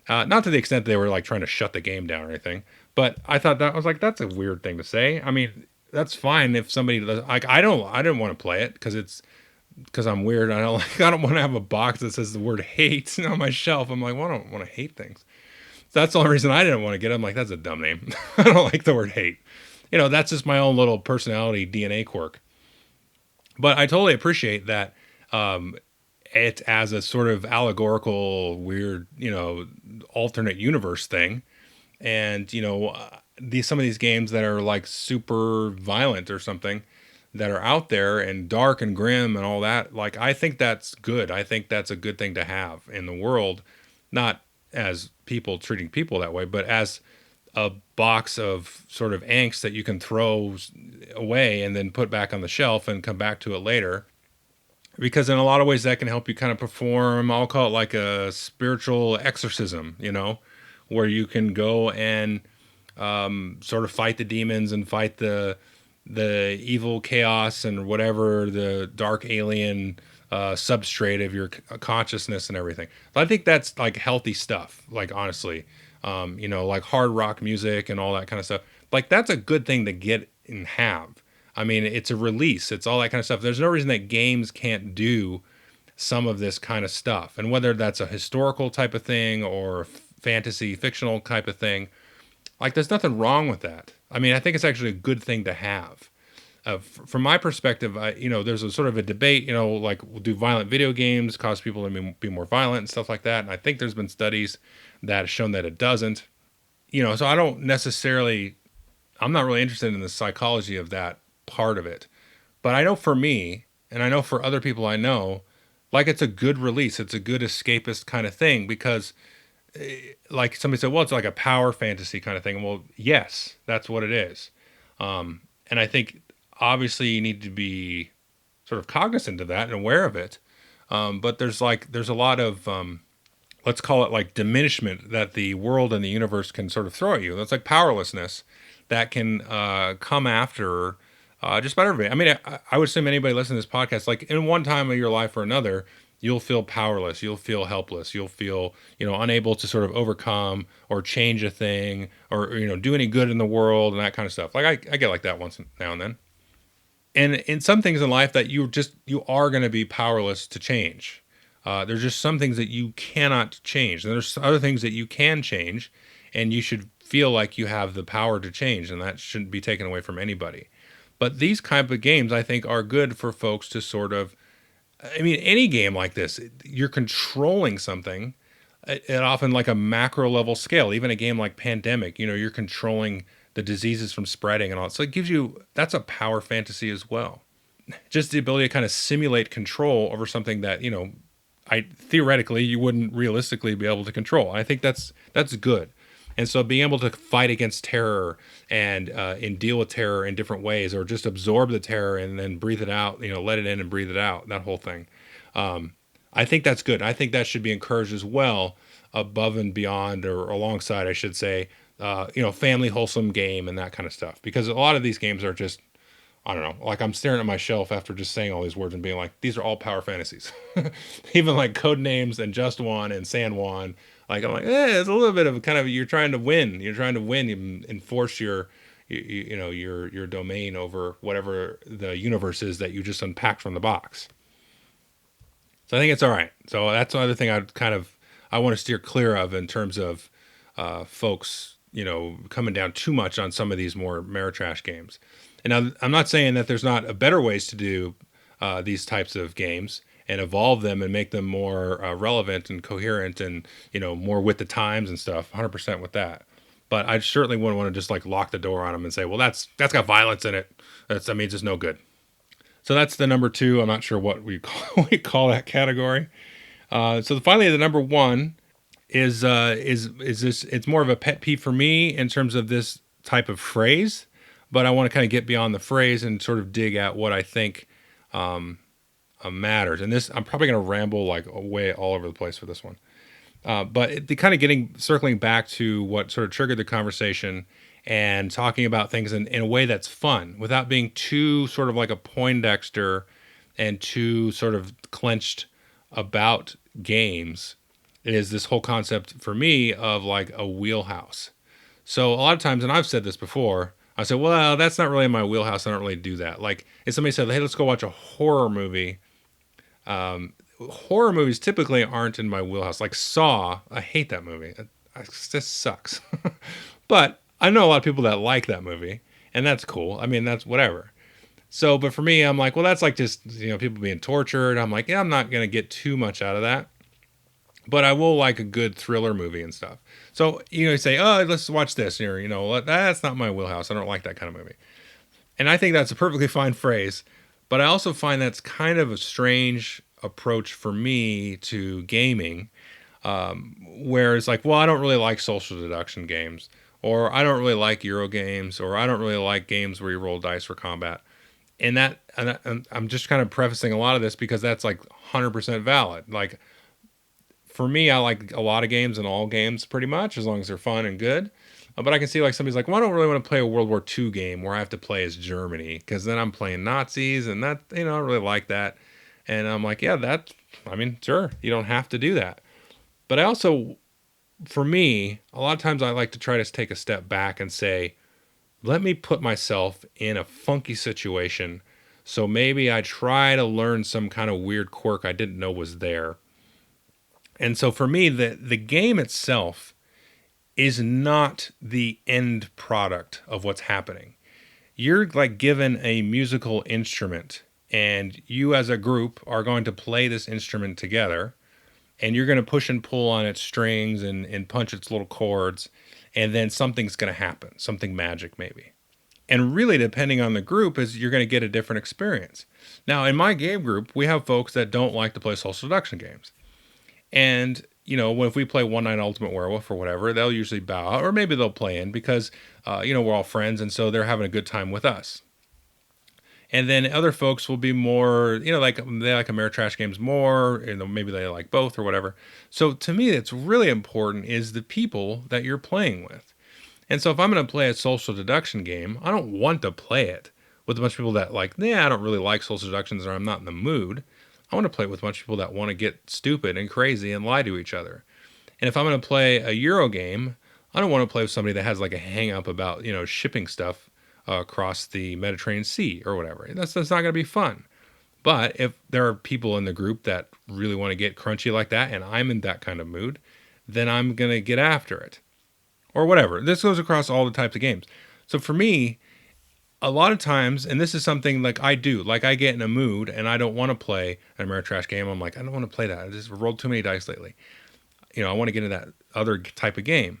Not to the extent they were like trying to shut the game down or anything, but I thought I was like, that's a weird thing to say. I mean, that's fine if somebody like, I didn't want to play it because I'm weird. I don't want to have a box that says the word hate on my shelf. I'm like, well, I don't want to hate things. So that's the only reason I didn't want to get it. I'm like, that's a dumb name. I don't like the word hate. That's just my own little personality DNA quirk. But I totally appreciate that it as a sort of allegorical, weird, alternate universe thing. And, some of these games that are like super violent or something that are out there and dark and grim and all that, like, I think that's good. I think that's a good thing to have in the world, not as people treating people that way, but as a box of sort of angst that you can throw away and then put back on the shelf and come back to it later. Because in a lot of ways that can help you kind of perform, I'll call it like a spiritual exorcism, where you can go and sort of fight the demons and fight the evil chaos and whatever the dark alien substrate of your consciousness and everything. I think that's like healthy stuff, like honestly. Like hard rock music and all that kind of stuff. like that's a good thing to get and have. I mean, it's a release, it's all that kind of stuff. There's no reason that games can't do some of this kind of stuff. And whether that's a historical type of thing or fantasy, fictional type of thing, like there's nothing wrong with that. I mean, I think it's actually a good thing to have. From my perspective, there's a sort of a debate, like do violent video games cause people to be more violent and stuff like that? And I think there's been studies that have shown that it doesn't. So I don't necessarily, I'm not really interested in the psychology of that part of it. But I know for me, and I know for other people I know, like it's a good release. It's a good escapist kind of thing because, like somebody said, well, it's like a power fantasy kind of thing. Well, yes, that's what it is. And I think obviously you need to be sort of cognizant of that and aware of it. But there's a lot of, let's call it like diminishment that the world and the universe can sort of throw at you. That's like powerlessness that can come after just about everybody. I mean, I would assume anybody listening to this podcast, like in one time of your life or another, you'll feel powerless. You'll feel helpless. You'll feel, unable to sort of overcome or change a thing or, do any good in the world and that kind of stuff. Like I get like that once now and then. And in some things in life that you are going to be powerless to change. There's just some things that you cannot change. And there's other things that you can change, and you should feel like you have the power to change, and that shouldn't be taken away from anybody. But these kind of games, I think, are good for folks to sort of, I mean, any game like this, you're controlling something at often like a macro level scale. Even a game like Pandemic, you're controlling the diseases from spreading and all. So it gives you, that's a power fantasy as well. Just the ability to kind of simulate control over something that, theoretically you wouldn't realistically be able to control. I think that's good. And so being able to fight against terror and deal with terror in different ways, or just absorb the terror and then breathe it out, let it in and breathe it out, that whole thing. I think that's good. I think that should be encouraged as well, above and beyond, or alongside, I should say, family wholesome game and that kind of stuff. Because a lot of these games are just, I don't know, like I'm staring at my shelf after just saying all these words and being like, these are all power fantasies. Even like Codenames and Just One and San Juan. Like I'm like, it's a little bit of kind of, you're trying to win. You're trying to win and enforce your domain over whatever the universe is that you just unpacked from the box. So I think it's all right. So that's another thing I want to steer clear of in terms of folks, coming down too much on some of these more Ameritrash games. And I'm not saying that there's not better ways to do these types of games and evolve them and make them more relevant and coherent and, more with the times and stuff. 100% with that. But I certainly wouldn't want to just like lock the door on them and say, well, that's got violence in it. That means it's no good. So that's the number 2. I'm not sure what we call that category. So finally, the number 1 is this. It's more of a pet peeve for me in terms of this type of phrase, but I want to kind of get beyond the phrase and sort of dig at what I think matters. And this, I'm probably going to ramble like way all over the place for this one. But the kind of circling back to what sort of triggered the conversation and talking about things in a way that's fun without being too sort of like a Poindexter and too sort of clenched about games, is this whole concept for me of like a wheelhouse. So a lot of times, and I've said this before, I said, well, that's not really in my wheelhouse. I don't really do that. Like if somebody said, hey, let's go watch a horror movie. Horror movies typically aren't in my wheelhouse. Like Saw, I hate that movie. It just sucks. But I know a lot of people that like that movie, and that's cool. I mean, that's whatever. So, but for me, I'm like, well, that's like just, people being tortured. I'm like, yeah, I'm not going to get too much out of that. But I will like a good thriller movie and stuff. So, you say, oh, let's watch this. Or, that's not my wheelhouse. I don't like that kind of movie. And I think that's a perfectly fine phrase. But I also find that's kind of a strange approach for me to gaming. Where it's like, well, I don't really like social deduction games. Or I don't really like Euro games. Or I don't really like games where you roll dice for combat. And I'm just kind of prefacing a lot of this because that's like 100% valid. Like, for me, I like a lot of games and all games pretty much, as long as they're fun and good. But I can see like somebody's like, well, I don't really want to play a World War II game where I have to play as Germany because then I'm playing Nazis and that, I don't really like that. And I'm like, yeah, sure, you don't have to do that. But I also, for me, a lot of times I like to try to take a step back and say, let me put myself in a funky situation. So maybe I try to learn some kind of weird quirk I didn't know was there. And so for me, the game itself is not the end product of what's happening. You're like given a musical instrument, and you as a group are going to play this instrument together, and you're going to push and pull on its strings and punch its little chords, and then something's going to happen, something magic maybe. And really, depending on the group, is you're going to get a different experience. Now, in my game group, we have folks that don't like to play social deduction games. And, if we play One Night Ultimate Werewolf or whatever, they'll usually bow out, or maybe they'll play in because, we're all friends, and so they're having a good time with us. And then other folks will be more, like they like Ameritrash games more, maybe they like both or whatever. So to me, it's really important is the people that you're playing with. And so if I'm going to play a social deduction game, I don't want to play it with a bunch of people that like, I don't really like social deductions or I'm not in the mood. I want to play with a bunch of people that want to get stupid and crazy and lie to each other. And if I'm going to play a Euro game, I don't want to play with somebody that has like a hang up about, shipping stuff across the Mediterranean Sea or whatever. That's not going to be fun. But if there are people in the group that really want to get crunchy like that and I'm in that kind of mood, then I'm going to get after it. Or whatever. This goes across all the types of games. So for me, a lot of times, and this is something like I do, like I get in a mood and I don't want to play an Ameritrash game. I'm like, I don't want to play that. I just rolled too many dice lately. I want to get into that other type of game.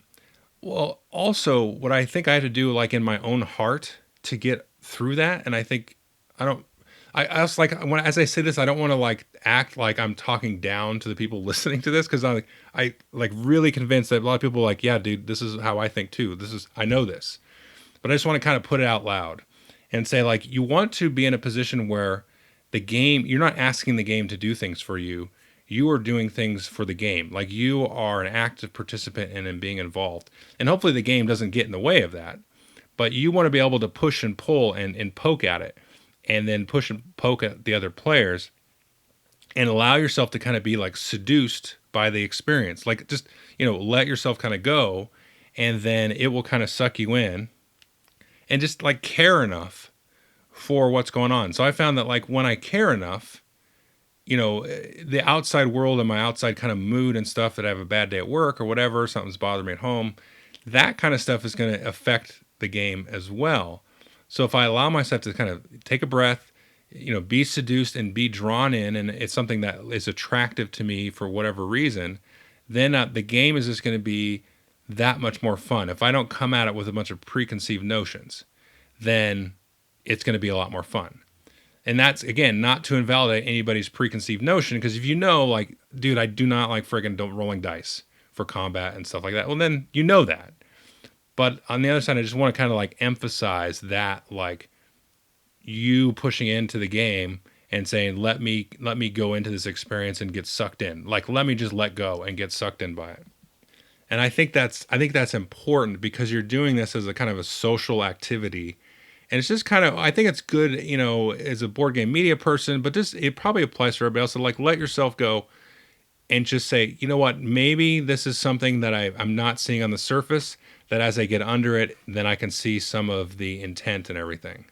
Well, also what I think I have to do like in my own heart to get through that. And I think I also like as I say this, I don't want to like act like I'm talking down to the people listening to this. Cause I like really convinced that a lot of people are like, yeah, dude, this is how I think too. I know this, but I just want to kind of put it out loud and say like, you want to be in a position where the game, you're not asking the game to do things for you. You are doing things for the game. Like you are an active participant in being involved. And hopefully the game doesn't get in the way of that, but you want to be able to push and pull and poke at it and then push and poke at the other players and allow yourself to kind of be like seduced by the experience. Like just, let yourself kind of go and then it will kind of suck you in and just like care enough for what's going on. So I found that like when I care enough, the outside world and my outside kind of mood and stuff that I have a bad day at work or whatever, something's bothering me at home, that kind of stuff is going to affect the game as well. So if I allow myself to kind of take a breath, be seduced and be drawn in, and it's something that is attractive to me for whatever reason, then the game is just going to be that much more fun. If I don't come at it with a bunch of preconceived notions, then it's going to be a lot more fun. And that's, again, not to invalidate anybody's preconceived notion, because if like, dude, I do not like friggin' rolling dice for combat and stuff like that, well, then you know that. But on the other side, I just want to kind of like emphasize that, like, you pushing into the game and saying, let me go into this experience and get sucked in. Like, let me just let go and get sucked in by it. And I think that's important because you're doing this as a kind of a social activity. And it's just kind of, I think it's good, as a board game media person, but it probably applies for everybody else. So like, let yourself go and just say, you know what, maybe this is something that I'm not seeing on the surface, that as I get under it, then I can see some of the intent and everything.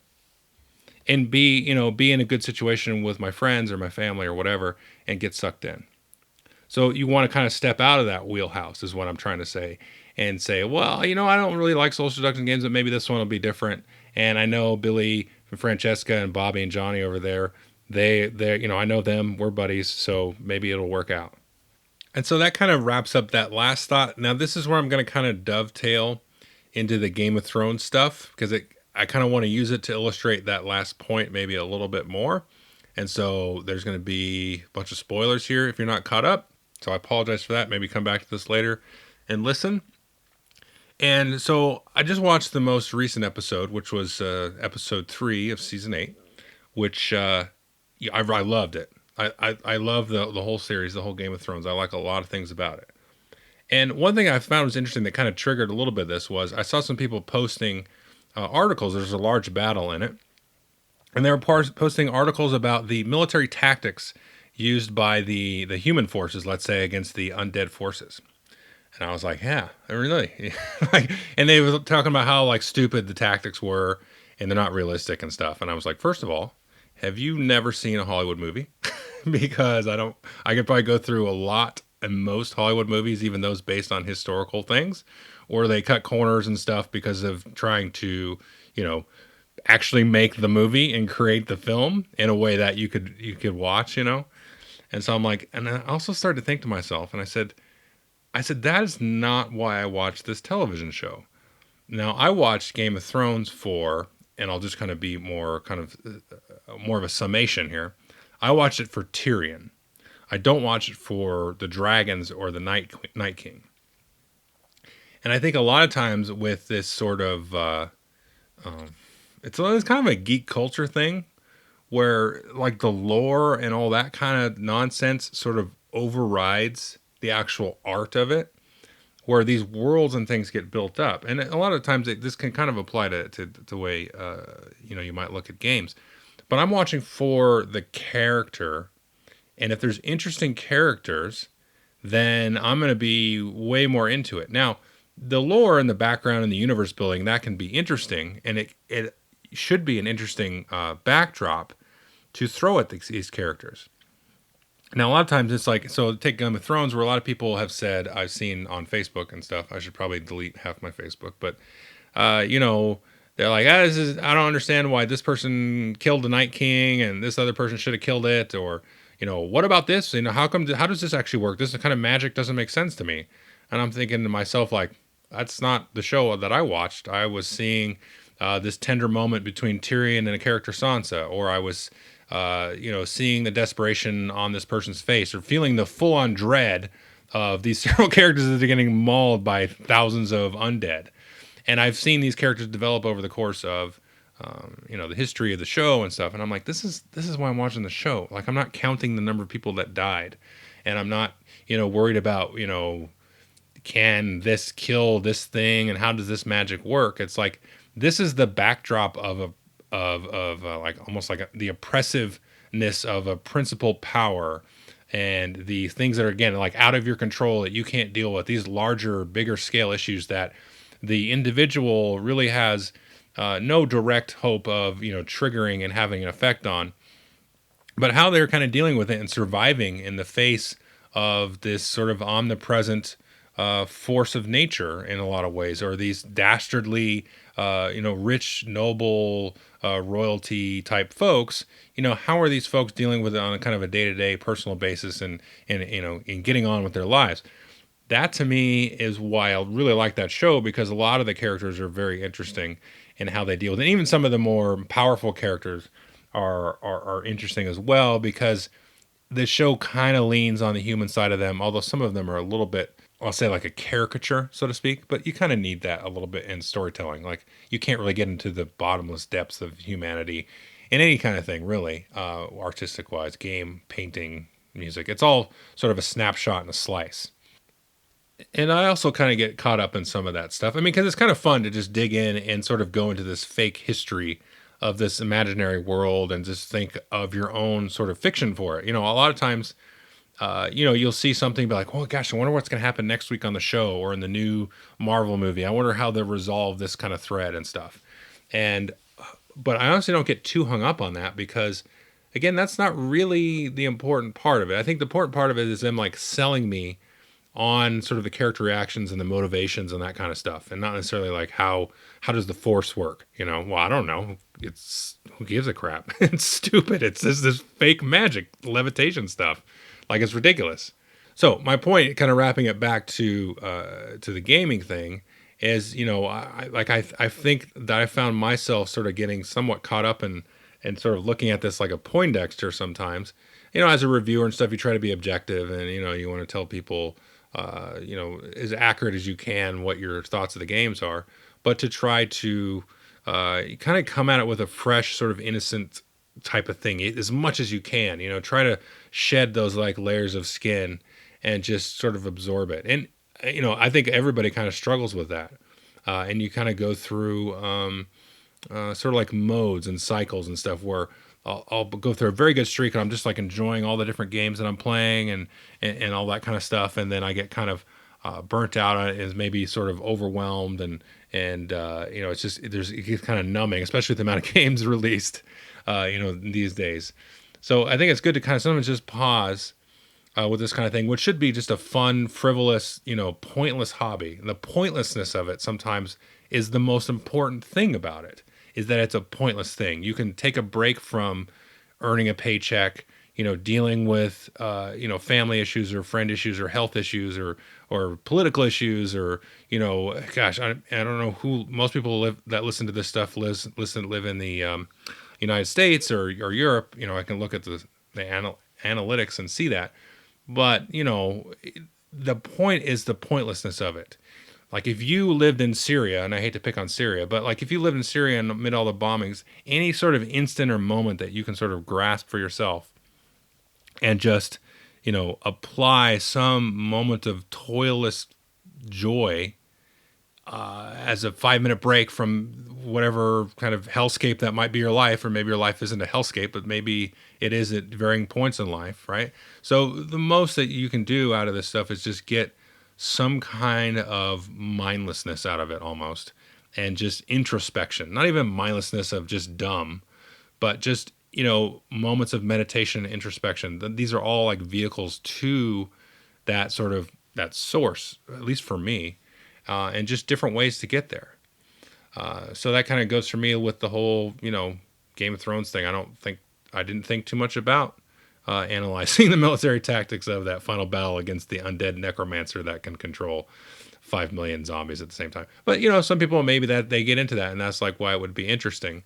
And be in a good situation with my friends or my family or whatever and get sucked in. So you want to kind of step out of that wheelhouse is what I'm trying to say and say, well, I don't really like social deduction games, but maybe this one will be different. And I know Billy and Francesca and Bobby and Johnny over there, they I know them, we're buddies, so maybe it'll work out. And so that kind of wraps up that last thought. Now this is where I'm going to kind of dovetail into the Game of Thrones stuff, because I kind of want to use it to illustrate that last point maybe a little bit more. And so there's going to be a bunch of spoilers here if you're not caught up. So I apologize for that. Maybe come back to this later and listen. And so I just watched the most recent episode, which was episode 3 of season 8, which I loved it. I love the whole series, the whole Game of Thrones. I like a lot of things about it. And one thing I found was interesting that kind of triggered a little bit of this was I saw some people posting articles. There's a large battle in it. And they were posting articles about the military tactics used by the human forces, let's say, against the undead forces. And I was like, yeah, really. Like, and they were talking about how like stupid the tactics were and they're not realistic and stuff. And I was like, first of all, have you never seen a Hollywood movie? Because I could probably go through a lot and most Hollywood movies, even those based on historical things, or they cut corners and stuff because of trying to, you know, actually make the movie and create the film in a way that you could watch, you know? And so I'm like, and I also started to think to myself, and I said, that is not why I watched this television show. Now, I watched Game of Thrones for, and I'll just kind of be more of a summation here. I watched it for Tyrion. I don't watch it for the dragons or the Night King. And I think a lot of times with this sort of, it's kind of a geek culture thing where like the lore and all that kind of nonsense sort of overrides the actual art of it, where these worlds and things get built up. And a lot of times this can kind of apply to the way, you might look at games. But I'm watching for the character. And if there's interesting characters, then I'm going to be way more into it. Now, the lore and the background and the universe building, that can be interesting. And it should be an interesting backdrop to throw at these characters. Now, a lot of times it's like, so take Game of Thrones, where a lot of people have said, I've seen on Facebook and stuff, I should probably delete half my Facebook, but, they're like, I don't understand why this person killed the Night King and this other person should have killed it. Or, what about this? How does this actually work? This kind of magic doesn't make sense to me. And I'm thinking to myself, like, that's not the show that I watched. I was seeing this tender moment between Tyrion and a character Sansa, or I was seeing the desperation on this person's face, or feeling the full-on dread of these several characters that are getting mauled by thousands of undead. And I've seen these characters develop over the course of, the history of the show and stuff. And I'm like, this is why I'm watching the show. Like, I'm not counting the number of people that died, and I'm not, worried about, can this kill this thing and how does this magic work? It's like, this is the backdrop of like almost like the oppressiveness of a principal power, and the things that are, again, like out of your control that you can't deal with, these larger, bigger scale issues that the individual really has no direct hope of, triggering and having an effect on, but how they're kind of dealing with it and surviving in the face of this sort of omnipresent force of nature in a lot of ways, or these dastardly, rich, noble, royalty type folks. How are these folks dealing with it on a kind of a day-to-day personal basis, and in getting on with their lives? That to me is why I really like that show, because a lot of the characters are very interesting in how they deal with it. And even some of the more powerful characters are interesting as well, because the show kind of leans on the human side of them, although some of them are a little bit, I'll say, like a caricature, so to speak. But you kind of need that a little bit in storytelling. Like, you can't really get into the bottomless depths of humanity in any kind of thing, really, artistic wise, game, painting, music. It's all sort of a snapshot and a slice. And I also kind of get caught up in some of that stuff. I mean, because it's kind of fun to just dig in and sort of go into this fake history of this imaginary world and just think of your own sort of fiction for it. A lot of times, you'll see something, be like, oh gosh, I wonder what's going to happen next week on the show or in the new Marvel movie. I wonder how they'll resolve this kind of thread and stuff. But I honestly don't get too hung up on that, because, again, that's not really the important part of it. I think the important part of it is them like selling me on sort of the character reactions and the motivations and that kind of stuff, and not necessarily like how does the force work. Well, I don't know. It's, who gives a crap? It's stupid. It's this fake magic levitation stuff. Like, it's ridiculous. So my point, kind of wrapping it back to the gaming thing, is, I think that I found myself sort of getting somewhat caught up in and sort of looking at this like a Poindexter sometimes. As a reviewer and stuff, you try to be objective, and you want to tell people, as accurate as you can what your thoughts of the games are, but to try to kind of come at it with a fresh, sort of innocent type of thing as much as you can. Try to shed those like layers of skin and just sort of absorb it. And I think everybody kind of struggles with that, and you kind of go through sort of like modes and cycles and stuff, where I'll go through a very good streak and I'm just like enjoying all the different games that I'm playing and all that kind of stuff. And then I get kind of burnt out on it, is maybe sort of overwhelmed, and it gets kind of numbing, especially with the amount of games released, these days. So I think it's good to kind of sometimes just pause with this kind of thing, which should be just a fun, frivolous, pointless hobby. And the pointlessness of it sometimes is the most important thing about it, is that it's a pointless thing. You can take a break from earning a paycheck, dealing with, family issues or friend issues or health issues or political issues or, gosh, I don't know who most people that listen to this stuff live in the United States or Europe. I can look at the analytics and see that. But, the point is the pointlessness of it. Like if you lived in Syria, and I hate to pick on Syria, but like if you lived in Syria and amid all the bombings, any sort of instant or moment that you can sort of grasp for yourself and just, apply some moment of toilless joy as a 5-minute break from whatever kind of hellscape that might be your life, or maybe your life isn't a hellscape, but maybe it is at varying points in life, right? So the most that you can do out of this stuff is just get some kind of mindlessness out of it almost, and just introspection, not even mindlessness of just dumb, but just, moments of meditation and introspection. These are all like vehicles to that sort of that source, at least for me, and just different ways to get there. So that kind of goes for me with the whole, Game of Thrones thing. I didn't think too much about analyzing the military tactics of that final battle against the undead necromancer that can control 5 million zombies at the same time. But, some people maybe that they get into that, and that's like why it would be interesting.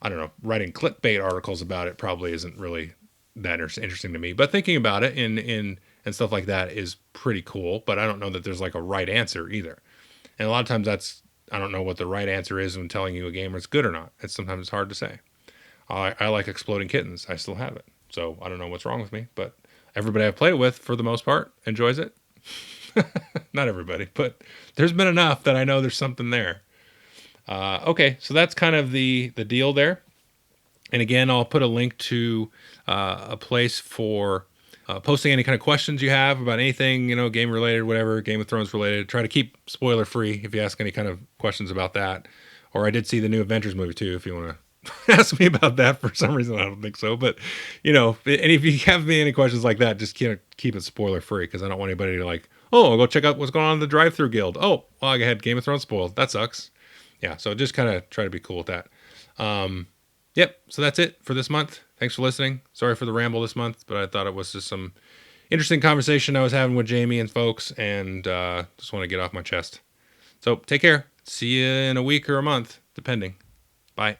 I don't know, writing clickbait articles about it probably isn't really that interesting to me. But thinking about it and stuff like that is pretty cool. But I don't know that there's like a right answer either. And a lot of times I don't know what the right answer is when telling you a game is good or not. Sometimes it's hard to say. I like exploding kittens. I still have it. So I don't know what's wrong with me, but everybody I've played it with, for the most part, enjoys it. Not everybody, but there's been enough that I know there's something there. Okay, so that's kind of the deal there. And again, I'll put a link to a place for posting any kind of questions you have about anything, game related, whatever, Game of Thrones related. Try to keep spoiler free if you ask any kind of questions about that. Or I did see the new Avengers movie too, if you want to ask me about that. For some reason, I don't think so. But, and if you have any questions like that, just keep it spoiler free, because I don't want anybody to like, oh, I'll go check out what's going on in the Drive-Thru Guild. Oh, well, I had Game of Thrones spoiled. That sucks. Yeah, so just kind of try to be cool with that. Yep, so that's it for this month. Thanks for listening. Sorry for the ramble this month, but I thought it was just some interesting conversation I was having with Jamie and folks, and just want to get off my chest. So take care. See you in a week or a month, depending. Bye.